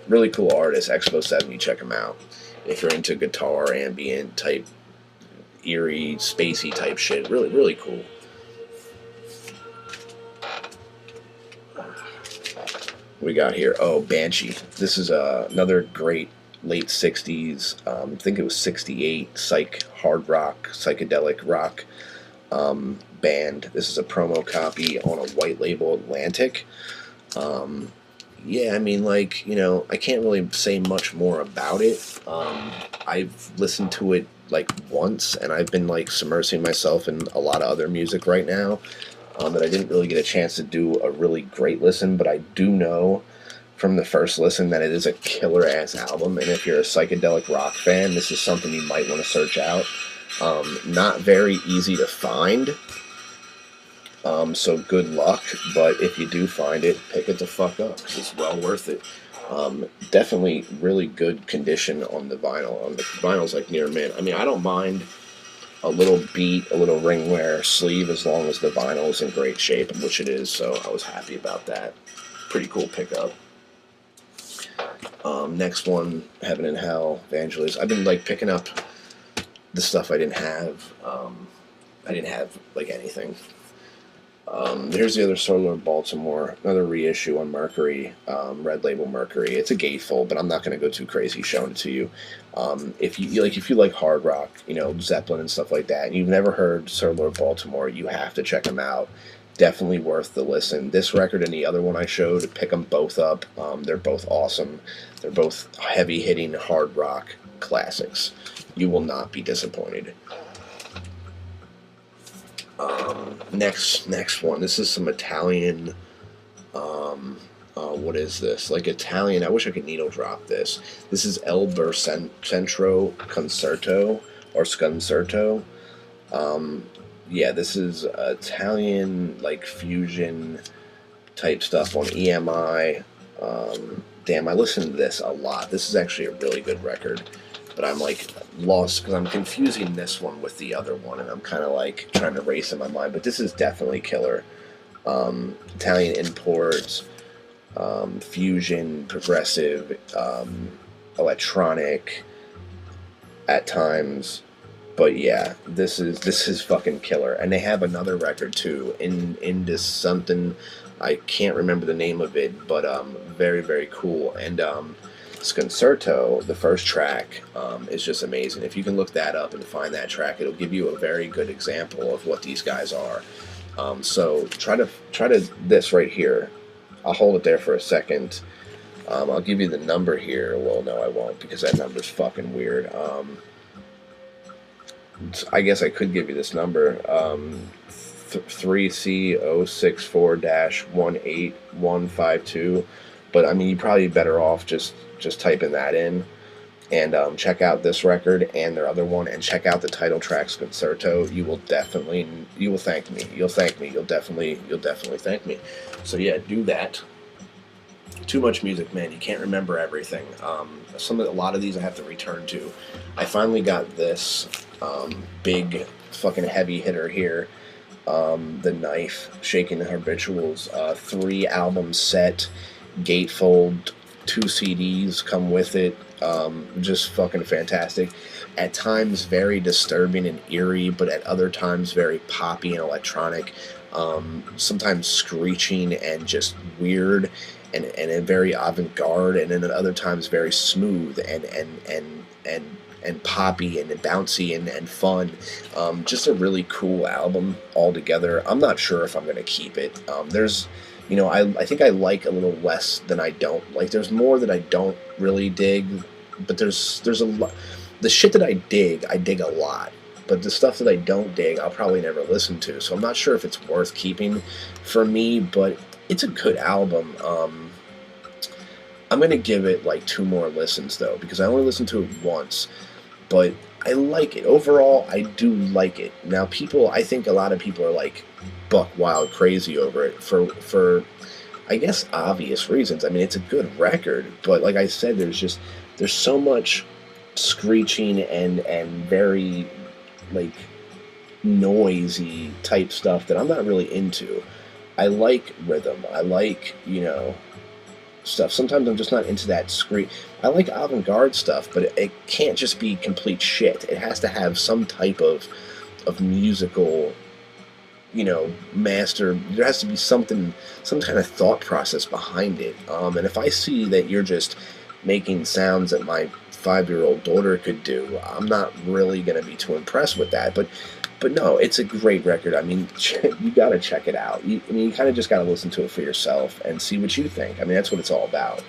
Really cool artist. Expo 70. Check him out if you're into guitar, ambient type, eerie, spacey type shit. Really, really cool. We got here. Oh, Banshee. This is another great late 60s, I think it was 68, hard rock, psychedelic rock band. This is a promo copy on a white label Atlantic. Yeah, I mean, like, you know, I can't really say much more about it. I've listened to it like once, and I've been like submersing myself in a lot of other music right now that I didn't really get a chance to do a really great listen, but I do know from the first listen that it is a killer ass album, and if you're a psychedelic rock fan, this is something you might want to search out. Not very easy to find, so good luck, but if you do find it, pick it the fuck up. It's well worth it. Definitely really good condition on the vinyl. The vinyl's like near mint. I mean, I don't mind a little beat, a little ring wear sleeve, as long as the vinyl is in great shape, which it is, so I was happy about that. Pretty cool pickup. Next one, Heaven and Hell, Evangelist. I've been like picking up the stuff I didn't have. I didn't have like anything. Here's the other Solar Baltimore, another reissue on Mercury, Red Label Mercury. It's a gatefold, but I'm not going to go too crazy showing it to you. If you like hard rock, you know, Zeppelin and stuff like that, and you've never heard Solar Baltimore, you have to check them out. Definitely worth the listen. This record and the other one I showed, pick them both up. They're both awesome. They're both heavy-hitting hard rock classics. You will not be disappointed. Next one. This is some Italian. What is this? Like Italian. I wish I could needle drop this. This is El Centro Concerto or Sconcerto. Yeah, this is Italian like fusion type stuff on EMI. Damn, I listened to this a lot. This is actually a really good record, but I'm like lost because I'm confusing this one with the other one, and I'm kind of like trying to race in my mind. But this is definitely killer. Italian imports, fusion, progressive, electronic at times. But yeah, this is fucking killer. And they have another record too, into something, I can't remember the name of it, but very, very cool. And Sconcerto, the first track, is just amazing. If you can look that up and find that track, it'll give you a very good example of what these guys are. So try to this right here. I'll hold it there for a second. I'll give you the number here. Well, no, I won't, because that number's fucking weird. I guess I could give you this number, 3C064-18152, but I mean, you're probably better off just typing that in, and check out this record and their other one, and check out the title track, Concerto. You will thank me. You'll definitely thank me. So yeah, do that. Too much music, man. You can't remember everything. A lot of these I have to return to. I finally got this big fucking heavy hitter here. The Knife, Shaking the Habituals, 3-album set, gatefold, 2 CDs come with it. Just fucking fantastic. At times very disturbing and eerie, but at other times very poppy and electronic. Sometimes screeching and just weird and very avant-garde, and then at other times very smooth and and poppy and bouncy and fun. Just a really cool album altogether. I'm not sure if I'm going to keep it. There's, you know, I think I like a little less than I don't like. There's more that I don't really dig, but there's a lot. The shit that I dig a lot. But the stuff that I don't dig, I'll probably never listen to. So I'm not sure if it's worth keeping for me, but it's a good album. I'm going to give it like 2 more listens, though, because I only listened to it once. But I like it. Overall, I do like it. Now, I think a lot of people are like buck wild crazy over it for I guess, obvious reasons. I mean, it's a good record, but like I said, there's so much screeching and very like noisy type stuff that I'm not really into. I like rhythm. I like, you know, stuff. Sometimes I'm just not into that screech. I like avant-garde stuff, but it can't just be complete shit. It has to have some type of musical, you know, master. There has to be some kind of thought process behind it. And if I see that you're just making sounds that my 5-year-old daughter could do, I'm not really going to be too impressed with that. But no, it's a great record. I mean, you got to check it out. You kind of just got to listen to it for yourself and see what you think. I mean, that's what it's all about.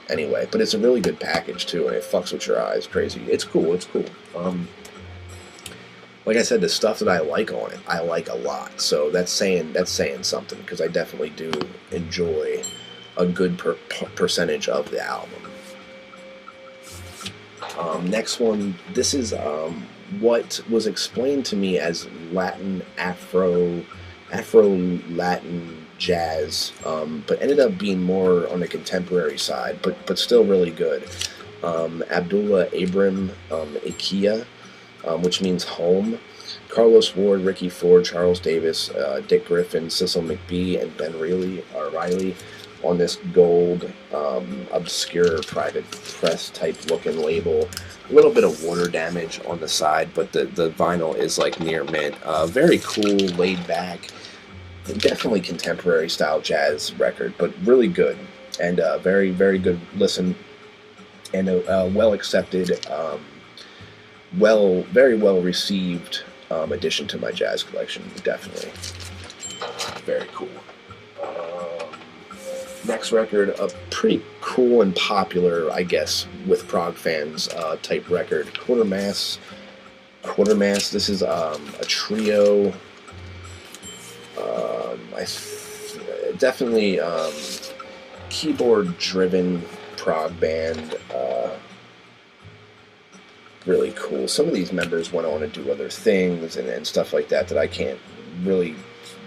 Anyway, but it's a really good package too, and it fucks with your eyes crazy. It's cool. It's cool. Like I said, the stuff that I like on it, I like a lot. So that's saying something, because I definitely do enjoy a good percentage of the album. Next one, this is what was explained to me as Latin Afro-Latin jazz, but ended up being more on the contemporary side, but still really good. Abdullah Abram Ikia, which means home. Carlos Ward, Ricky Ford, Charles Davis, Dick Griffin, Cecil McBee, and Ben Riley on this gold, obscure private press type looking label. A little bit of water damage on the side, but the vinyl is like near mint. Very cool, laid back, definitely contemporary style jazz record, but really good, and very, very good listen, and a well accepted, very well received addition to my jazz collection. Definitely very cool. Next record, a pretty cool and popular, I guess, with prog fans type record, Quatermass. This is a trio. Definitely keyboard-driven prog band. Really cool. Some of these members went on to do other things and stuff like that I can't really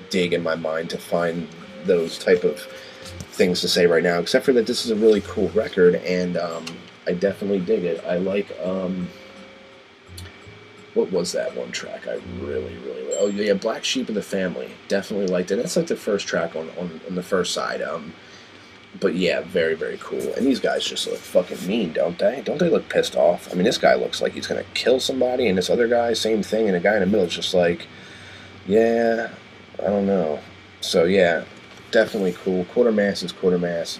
dig in my mind to find those type of things to say right now, except for that this is a really cool record, and I definitely dig it. I like, what was that one track I really, really, oh yeah, Black Sheep of the Family. Definitely liked it. That's like the first track on the first side. But yeah, very, very cool. And these guys just look fucking mean, don't they? Don't they look pissed off? I mean, this guy looks like he's gonna kill somebody, and this other guy, same thing, and the guy in the middle is just like, yeah, I don't know. So yeah, definitely cool. Quatermass is Quatermass.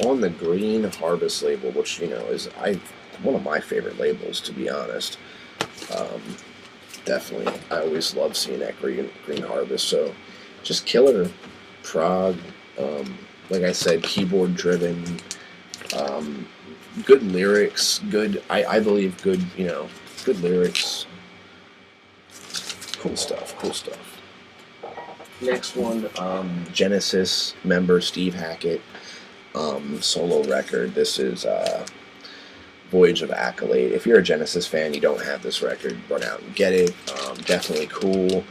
On the Green Harvest label, which, you know, is one of my favorite labels, to be honest. Definitely, I always love seeing that Green Harvest. So just killer prog. Like I said, keyboard driven. Good lyrics. Good. I believe good. You know, good lyrics. Cool stuff. Cool stuff. Next one, Genesis member Steve Hackett, solo record. This is Voyage of Accolade. If you're a Genesis fan, you don't have this record, run out and get it. Definitely cool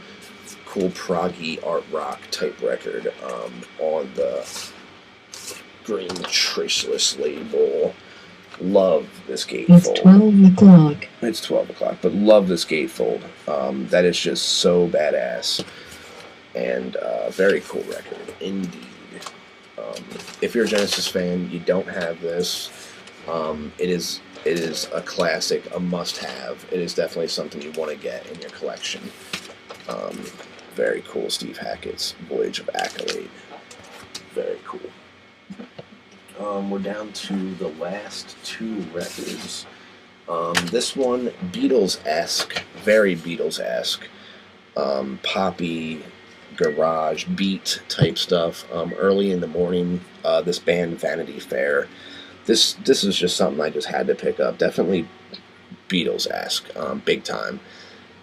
proggy art rock type record on the Green Traceless label. Love this gatefold. It's 12 o'clock. It's 12 o'clock, but love this gatefold. That is just so badass. And very cool record, indeed. If you're a Genesis fan, you don't have this. It is a classic, a must-have. It is definitely something you want to get in your collection. Very cool, Steve Hackett's Voyage of Accolade. Very cool. We're down to the last 2 records This one, Beatles-esque, very Beatles-esque, poppy, garage, beat type stuff. Early in the morning, this band Vanity Fair. This is just something I just had to pick up. Definitely Beatles-esque, big time.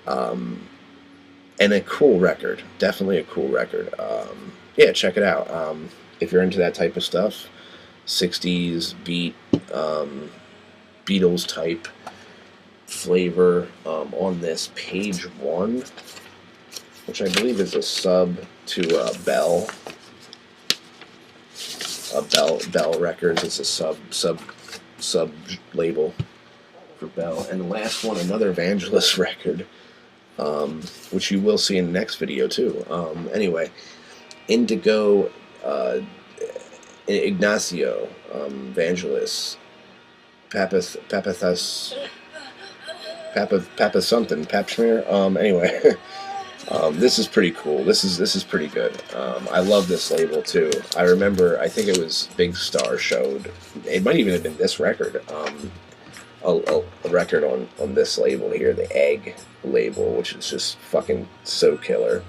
And a cool record. Definitely a cool record. Yeah, check it out. If you're into that type of stuff, 60s beat, Beatles type flavor on this page 1, which I believe is a sub to Bell. Bell Records. It's a sub label for Bell. And the last one, another Vangelis record, which you will see in the next video too. Anyway, Indigo Ignacio Vangelis Papathus Papa something Pap Schmear. Anyway. This is pretty cool. This is pretty good. I love this label too. I remember, I think it was Big Star showed, it might even have been this record, a record on this label here, the Egg label, which is just fucking so killer.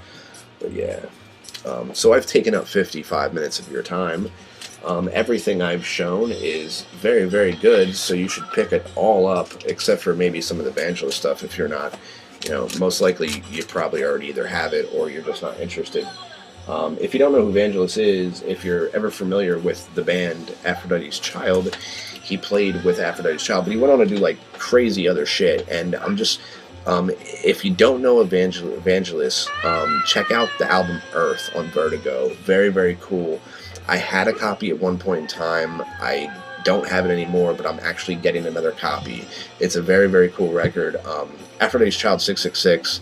But yeah, so I've taken up 55 minutes of your time. Everything I've shown is very, very good, so you should pick it all up, except for maybe some of the Vangelis stuff if you're not. You know, most likely you probably already either have it or you're just not interested. If you don't know who Vangelis is, if you're ever familiar with the band Aphrodite's Child, he played with Aphrodite's Child, but he went on to do like crazy other shit. And I'm just, if you don't know Vangelis, check out the album Earth on Vertigo. Very, very cool. I had a copy at one point in time. I don't have it anymore, but I'm actually getting another copy. It's a very, very cool record. Aphrodite's Child 666,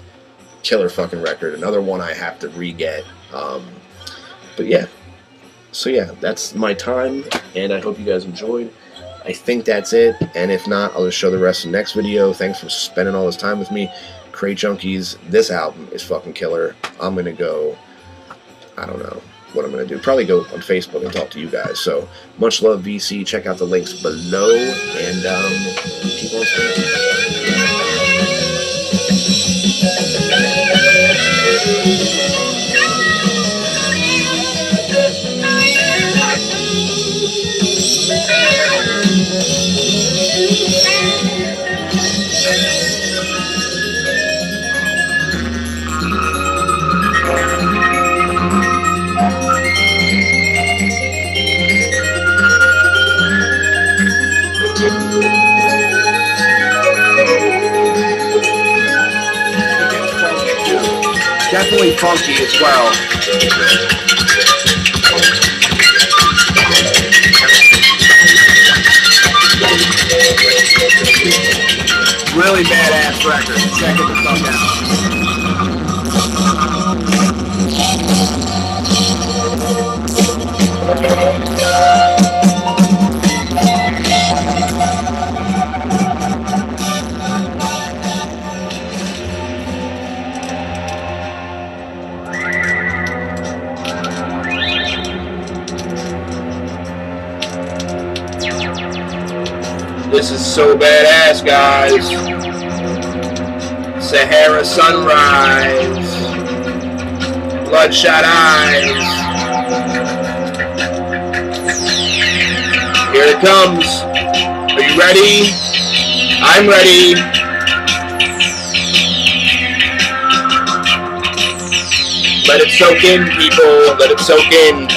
killer fucking record. Another one I have to re-get. But yeah, so yeah, that's my time, and I hope you guys enjoyed. I think that's it, and if not, I'll just show the rest in the next video. Thanks for spending all this time with me. Crate Junkies, this album is fucking killer. I'm gonna go, I don't know what I'm going to do. Probably go on Facebook and talk to you guys. So, much love, VC. Check out the links below, and keep on spinning. Definitely funky as well. Really badass record. Check it the fuck out. This is so badass, guys. Sahara Sunrise. Bloodshot Eyes. Here it comes. Are you ready? I'm ready. Let it soak in, people. Let it soak in.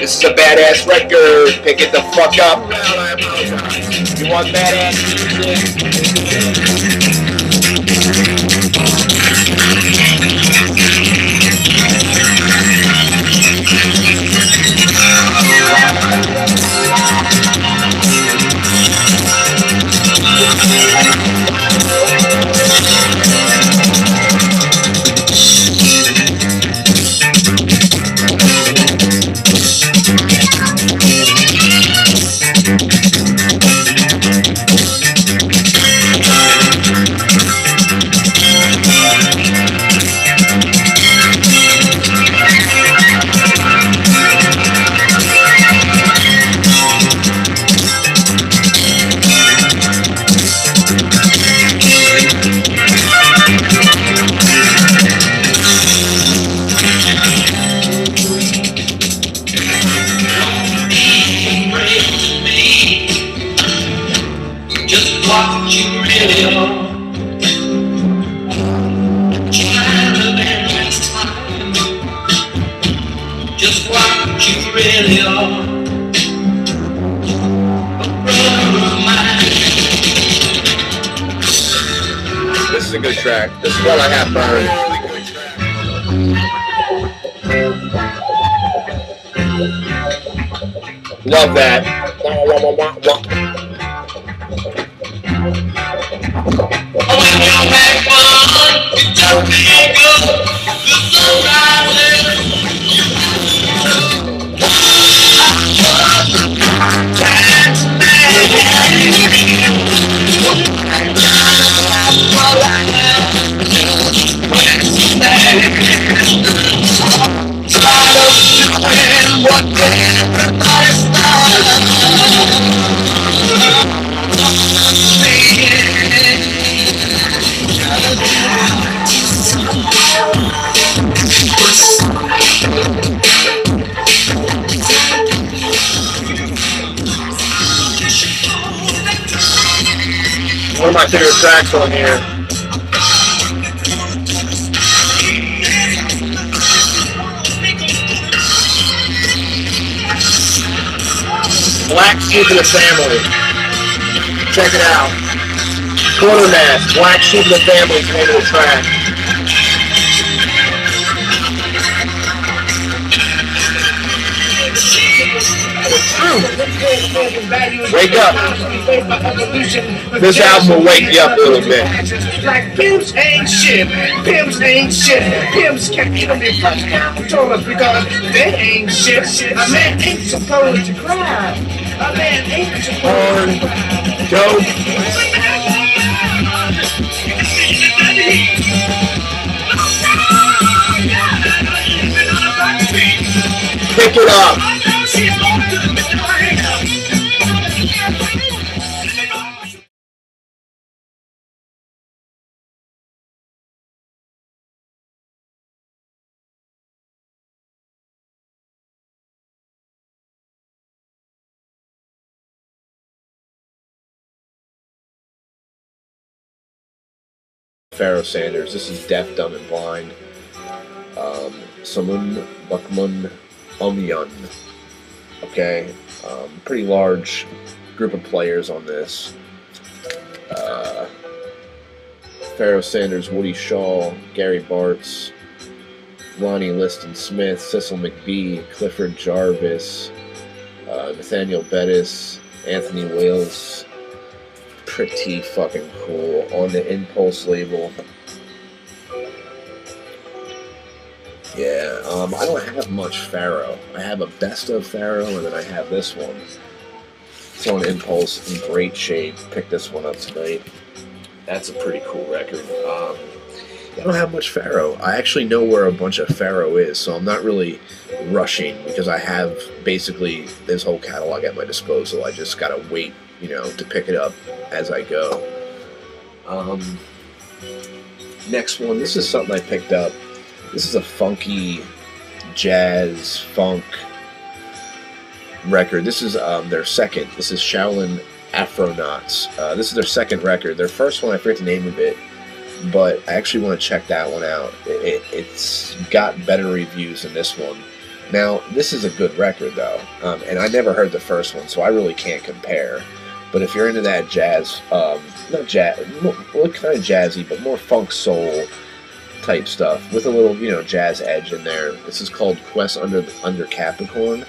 This is a badass record. Pick it the fuck up. I apologize. You want badass music. This is a good track. This is what I have burned. Love that. One of my favorite tracks on here. Black Sheep of the Family. Check it out. Quartermass, Black Sheep of the Family is the name of the track. Wake up. This album will wake you up a little bit. Like pimps ain't shit. Pimps ain't shit. Pimps can't even be fucked down controllers because they ain't shit. A man ain't supposed to cry. A man ain't supposed to cry. Go. Pick it up. Pharoah Sanders. This is Deaf, Dumb, and Blind. Samun Bakmun Omyan. Okay, pretty large group of players on this. Pharoah Sanders, Woody Shaw, Gary Bartz, Lonnie Liston Smith, Cecil McBee, Clifford Jarvis, Nathaniel Bettis, Anthony Wales. Pretty fucking cool on the Impulse label. Yeah, I don't have much Pharoah. I have a best of Pharoah, and then I have this one. It's on Impulse in great shape. Picked this one up tonight. That's a pretty cool record. I don't have much Pharoah. I actually know where a bunch of Pharoah is, so I'm not really rushing because I have basically this whole catalog at my disposal. I just gotta wait, you know, to pick it up as I go. Next one. This is something I picked up. This is a funky jazz funk record. This is their second. This is Shaolin Afronauts. This is their second record. Their first one, I forget the name of it, but I actually want to check that one out. It's got better reviews than this one. Now, this is a good record, though, and I never heard the first one, so I really can't compare. But if you're into that jazz, not jazz, well, kind of jazzy, but more funk soul type stuff with a little, you know, jazz edge in there. This is called Quest Under Capricorn.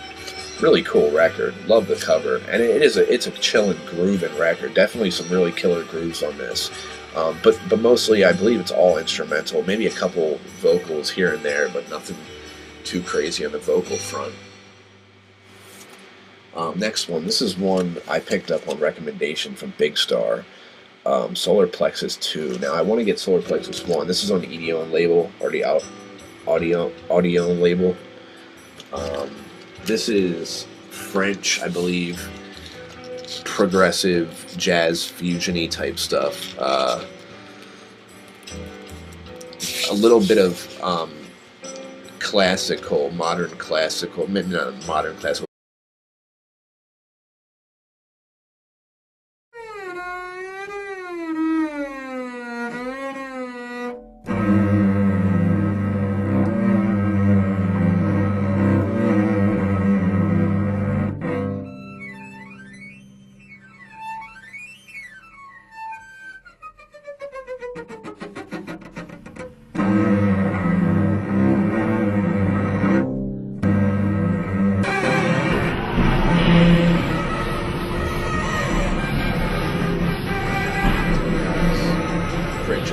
Really cool record. Love the cover, and it's a chillin', grooving record. Definitely some really killer grooves on this. But mostly, I believe it's all instrumental. Maybe a couple vocals here and there, but nothing too crazy on the vocal front. Next one. This is one I picked up on recommendation from Big Star. Solar Plexus 2. Now I want to get Solar Plexus 1. This is on the Odeon label, or the Odeon label. This is French, I believe, progressive jazz fusion-y type stuff. A little bit of classical, modern classical, not modern classical.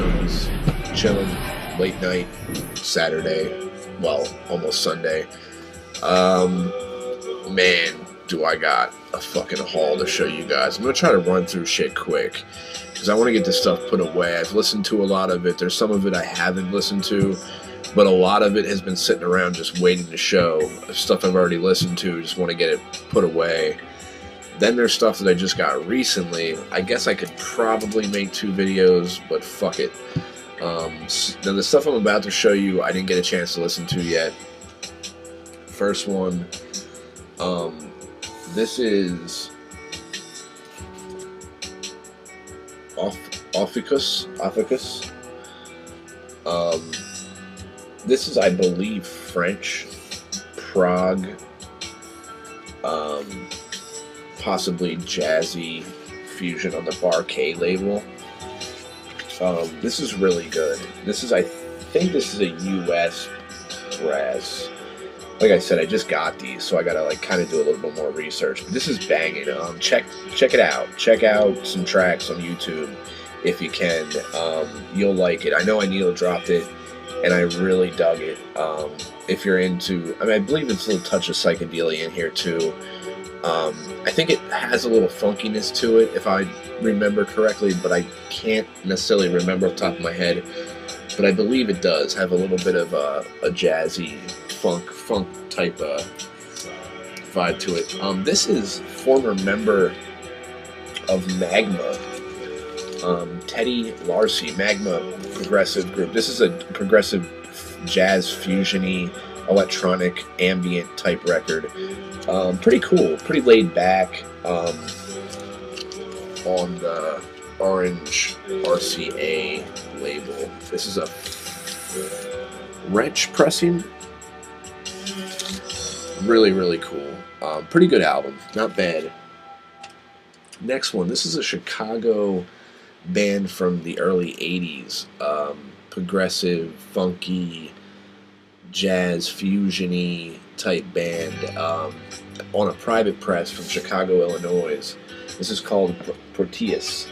Jones, chilling, late night, Saturday, well, almost Sunday. Man, do I got a fucking haul to show you guys. I'm gonna try to run through shit quick because I want to get this stuff put away. I've listened to a lot of it. There's some of it I haven't listened to, but a lot of it has been sitting around just waiting to show. Stuff I've already listened to, just want to get it put away. Then there's stuff that I just got recently. I guess I could probably make 2 videos, but fuck it. Now the stuff I'm about to show you, I didn't get a chance to listen to yet. First one, this is Ophiuchus. This is, I believe, French, Prague, possibly jazzy fusion on the Bar K label. This is really good. This is, I think this is a US brass. Like I said, I just got these, so I gotta like kind of do a little bit more research. But this is banging. Check it out. Check out some tracks on YouTube if you can. You'll like it. I know I needle dropped it, and I really dug it. If you're into, I mean, I believe it's a little touch of psychedelia in here too. I think it has a little funkiness to it, if I remember correctly, but I can't necessarily remember off the top of my head. But I believe it does have a little bit of a jazzy funk type vibe to it. This is former member of Magma, Teddy Larcy, Magma progressive group. This is a progressive jazz fusion-y, electronic, ambient type record. Pretty cool, pretty laid back on the orange RCA label. This is a wrench pressing. Really, really cool. Pretty good album, not bad. Next one, this is a Chicago band from the early 80s. Progressive, funky, jazz, fusion-y type band on a private press from Chicago, Illinois. This is called Proteus.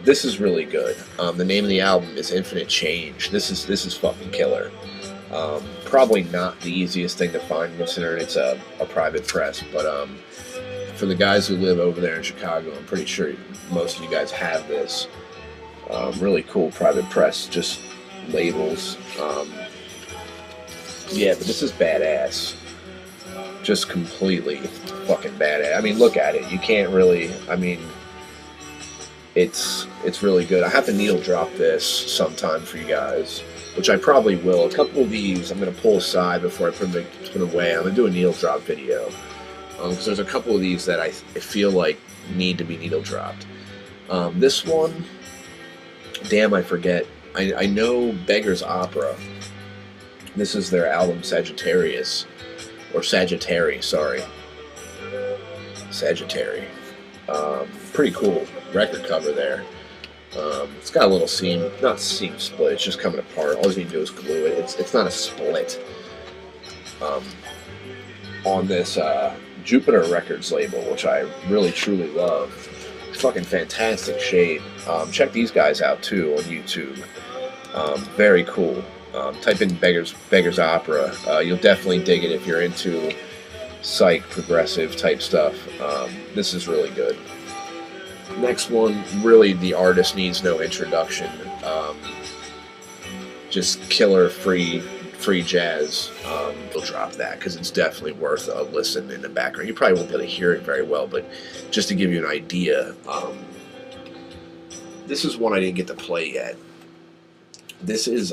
This is really good. The name of the album is Infinite Change. This is fucking killer. Probably not the easiest thing to find considering it's a private press, but for the guys who live over there in Chicago, I'm pretty sure most of you guys have this. Really cool private press, just labels. Yeah, but this is badass. Just completely fucking badass. I mean, look at it. You can't really, I mean, it's really good. I have to needle drop this sometime for you guys, which I probably will. A couple of these I'm going to pull aside before I put them away. I'm going to do a needle drop video. Because there's a couple of these that I feel like need to be needle dropped. This one, damn, I forget. I know Beggar's Opera. This is their album Sagittarius. Or Sagittary, sorry. Sagittary. Pretty cool record cover there. It's got a little seam, not seam split, it's just coming apart. All you need to do is glue it. It's not a split. On this Jupiter Records label, which I really truly love. Fucking fantastic shade. Check these guys out too on YouTube. Very cool. Type in Beggar's Opera. You'll definitely dig it if you're into psych, progressive type stuff. This is really good. Next one, really the artist needs no introduction. Just killer free jazz. We'll drop that because it's definitely worth a listen in the background. You probably won't be able to hear it very well, but just to give you an idea, this is one I didn't get to play yet. This is,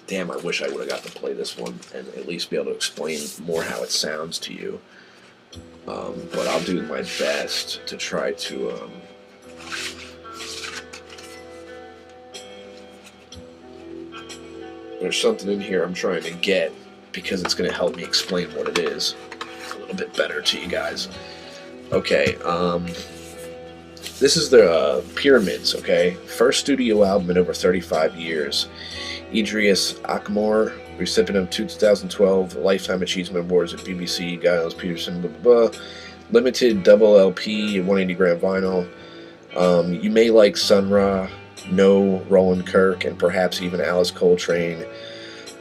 damn, I wish I would have got to play this one and at least be able to explain more how it sounds to you. But I'll do my best to try to, there's something in here I'm trying to get because it's going to help me explain what it is a little bit better to you guys. Okay, this is the Pyramids, okay? First studio album in over 35 years. Idris Akmor, recipient of 2012 Lifetime Achievement Awards at BBC, Giles Peterson, blah, blah, blah. Limited double LP, 180 gram vinyl. You may like Sun Ra, No, Roland Kirk, and perhaps even Alice Coltrane,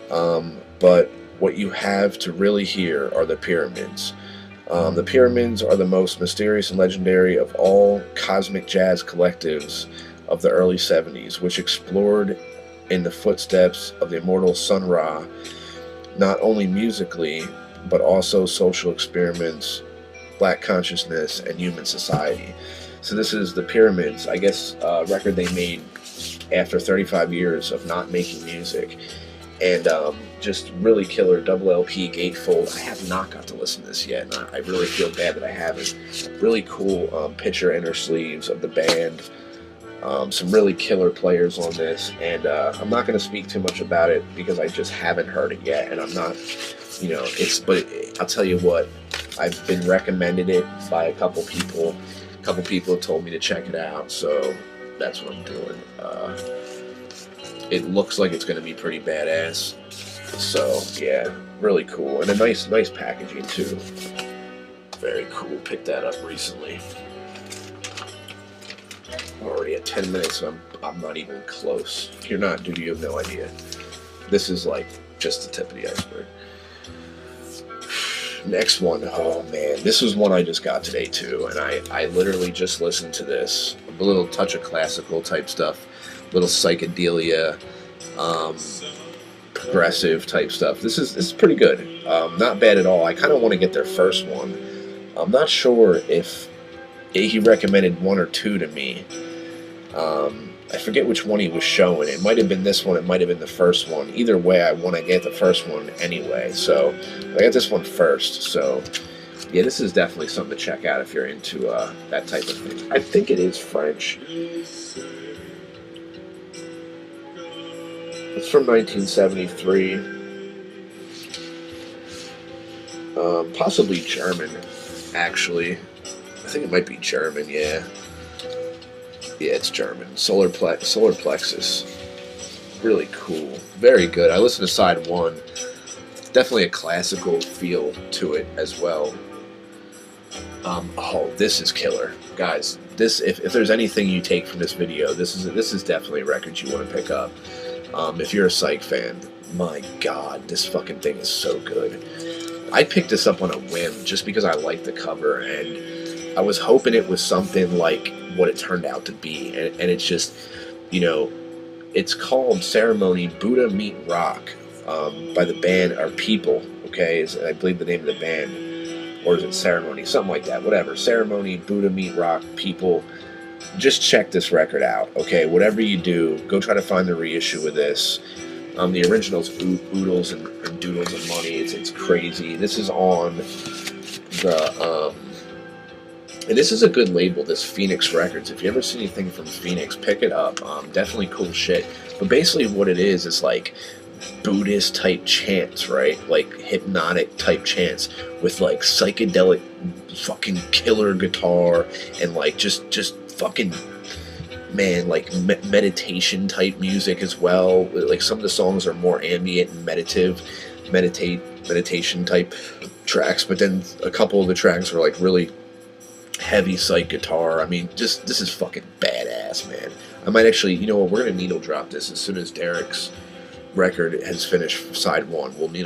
but what you have to really hear are the Pyramids. The Pyramids are the most mysterious and legendary of all cosmic jazz collectives of the early 70s, which explored in the footsteps of the immortal Sun Ra, not only musically, but also social experiments, black consciousness, and human society. So this is the Pyramids, I guess, record they made after 35 years of not making music. And just really killer double LP gatefold. I have not got to listen to this yet, and I really feel bad that I haven't. Really cool picture inner sleeves of the band. Some really killer players on this, and I'm not going to speak too much about it because I just haven't heard it yet, and I'm not, but I'll tell you what, I've been recommended it by a couple people. A couple people have told me to check it out, so that's what I'm doing. It looks like it's going to be pretty badass. So yeah, really cool, and a nice packaging too. Very cool. Picked that up recently. Already at 10 minutes, and I'm not even close. If you're not, dude, you have no idea. This is like just the tip of the iceberg. Next one, oh man, this was one I just got today too, and I literally just listened to this. A little touch of classical type stuff, little psychedelia, progressive type stuff. This is pretty good. Not bad at all. I kind of want to get their first one. I'm not sure if he recommended one or two to me. I forget which one he was showing. It might have been this one. It might have been the first one. Either way, I want to get the first one anyway. So I got this one first. So yeah, this is definitely something to check out if you're into that type of thing. I think it is French. It's from 1973. Possibly German, actually. I think it might be German, yeah. Yeah, it's German. Solar Plexus. Really cool. Very good. I listened to side one. Definitely a classical feel to it as well. Oh, this is killer. Guys, this if there's anything you take from this video, this is definitely a record you want to pick up. If you're a Psych fan, my god, this fucking thing is so good. I picked this up on a whim just because I like the cover, and I was hoping it was something like what it turned out to be, and it's just, it's called Ceremony Buddha Meet Rock by the band, or People, okay, is I believe the name of the band, or is it Ceremony, something like that, whatever, Ceremony Buddha Meet Rock, People. Just check this record out, okay? Whatever you do, go try to find the reissue of this. The original's oodles and doodles of money. It's crazy. This is on the and this is a good label, this Phoenix Records. If you ever see anything from Phoenix, pick it up. Definitely cool shit. But basically what it is like Buddhist type chants, right? Like hypnotic type chants with like psychedelic fucking killer guitar and like just fucking, man, like meditation type music as well. Like some of the songs are more ambient and meditation type tracks, but then a couple of the tracks are like really heavy psych guitar. I mean, just this is fucking badass, man. I might actually, you know what, we're gonna needle drop this as soon as Derek's record has finished side one. We'll needle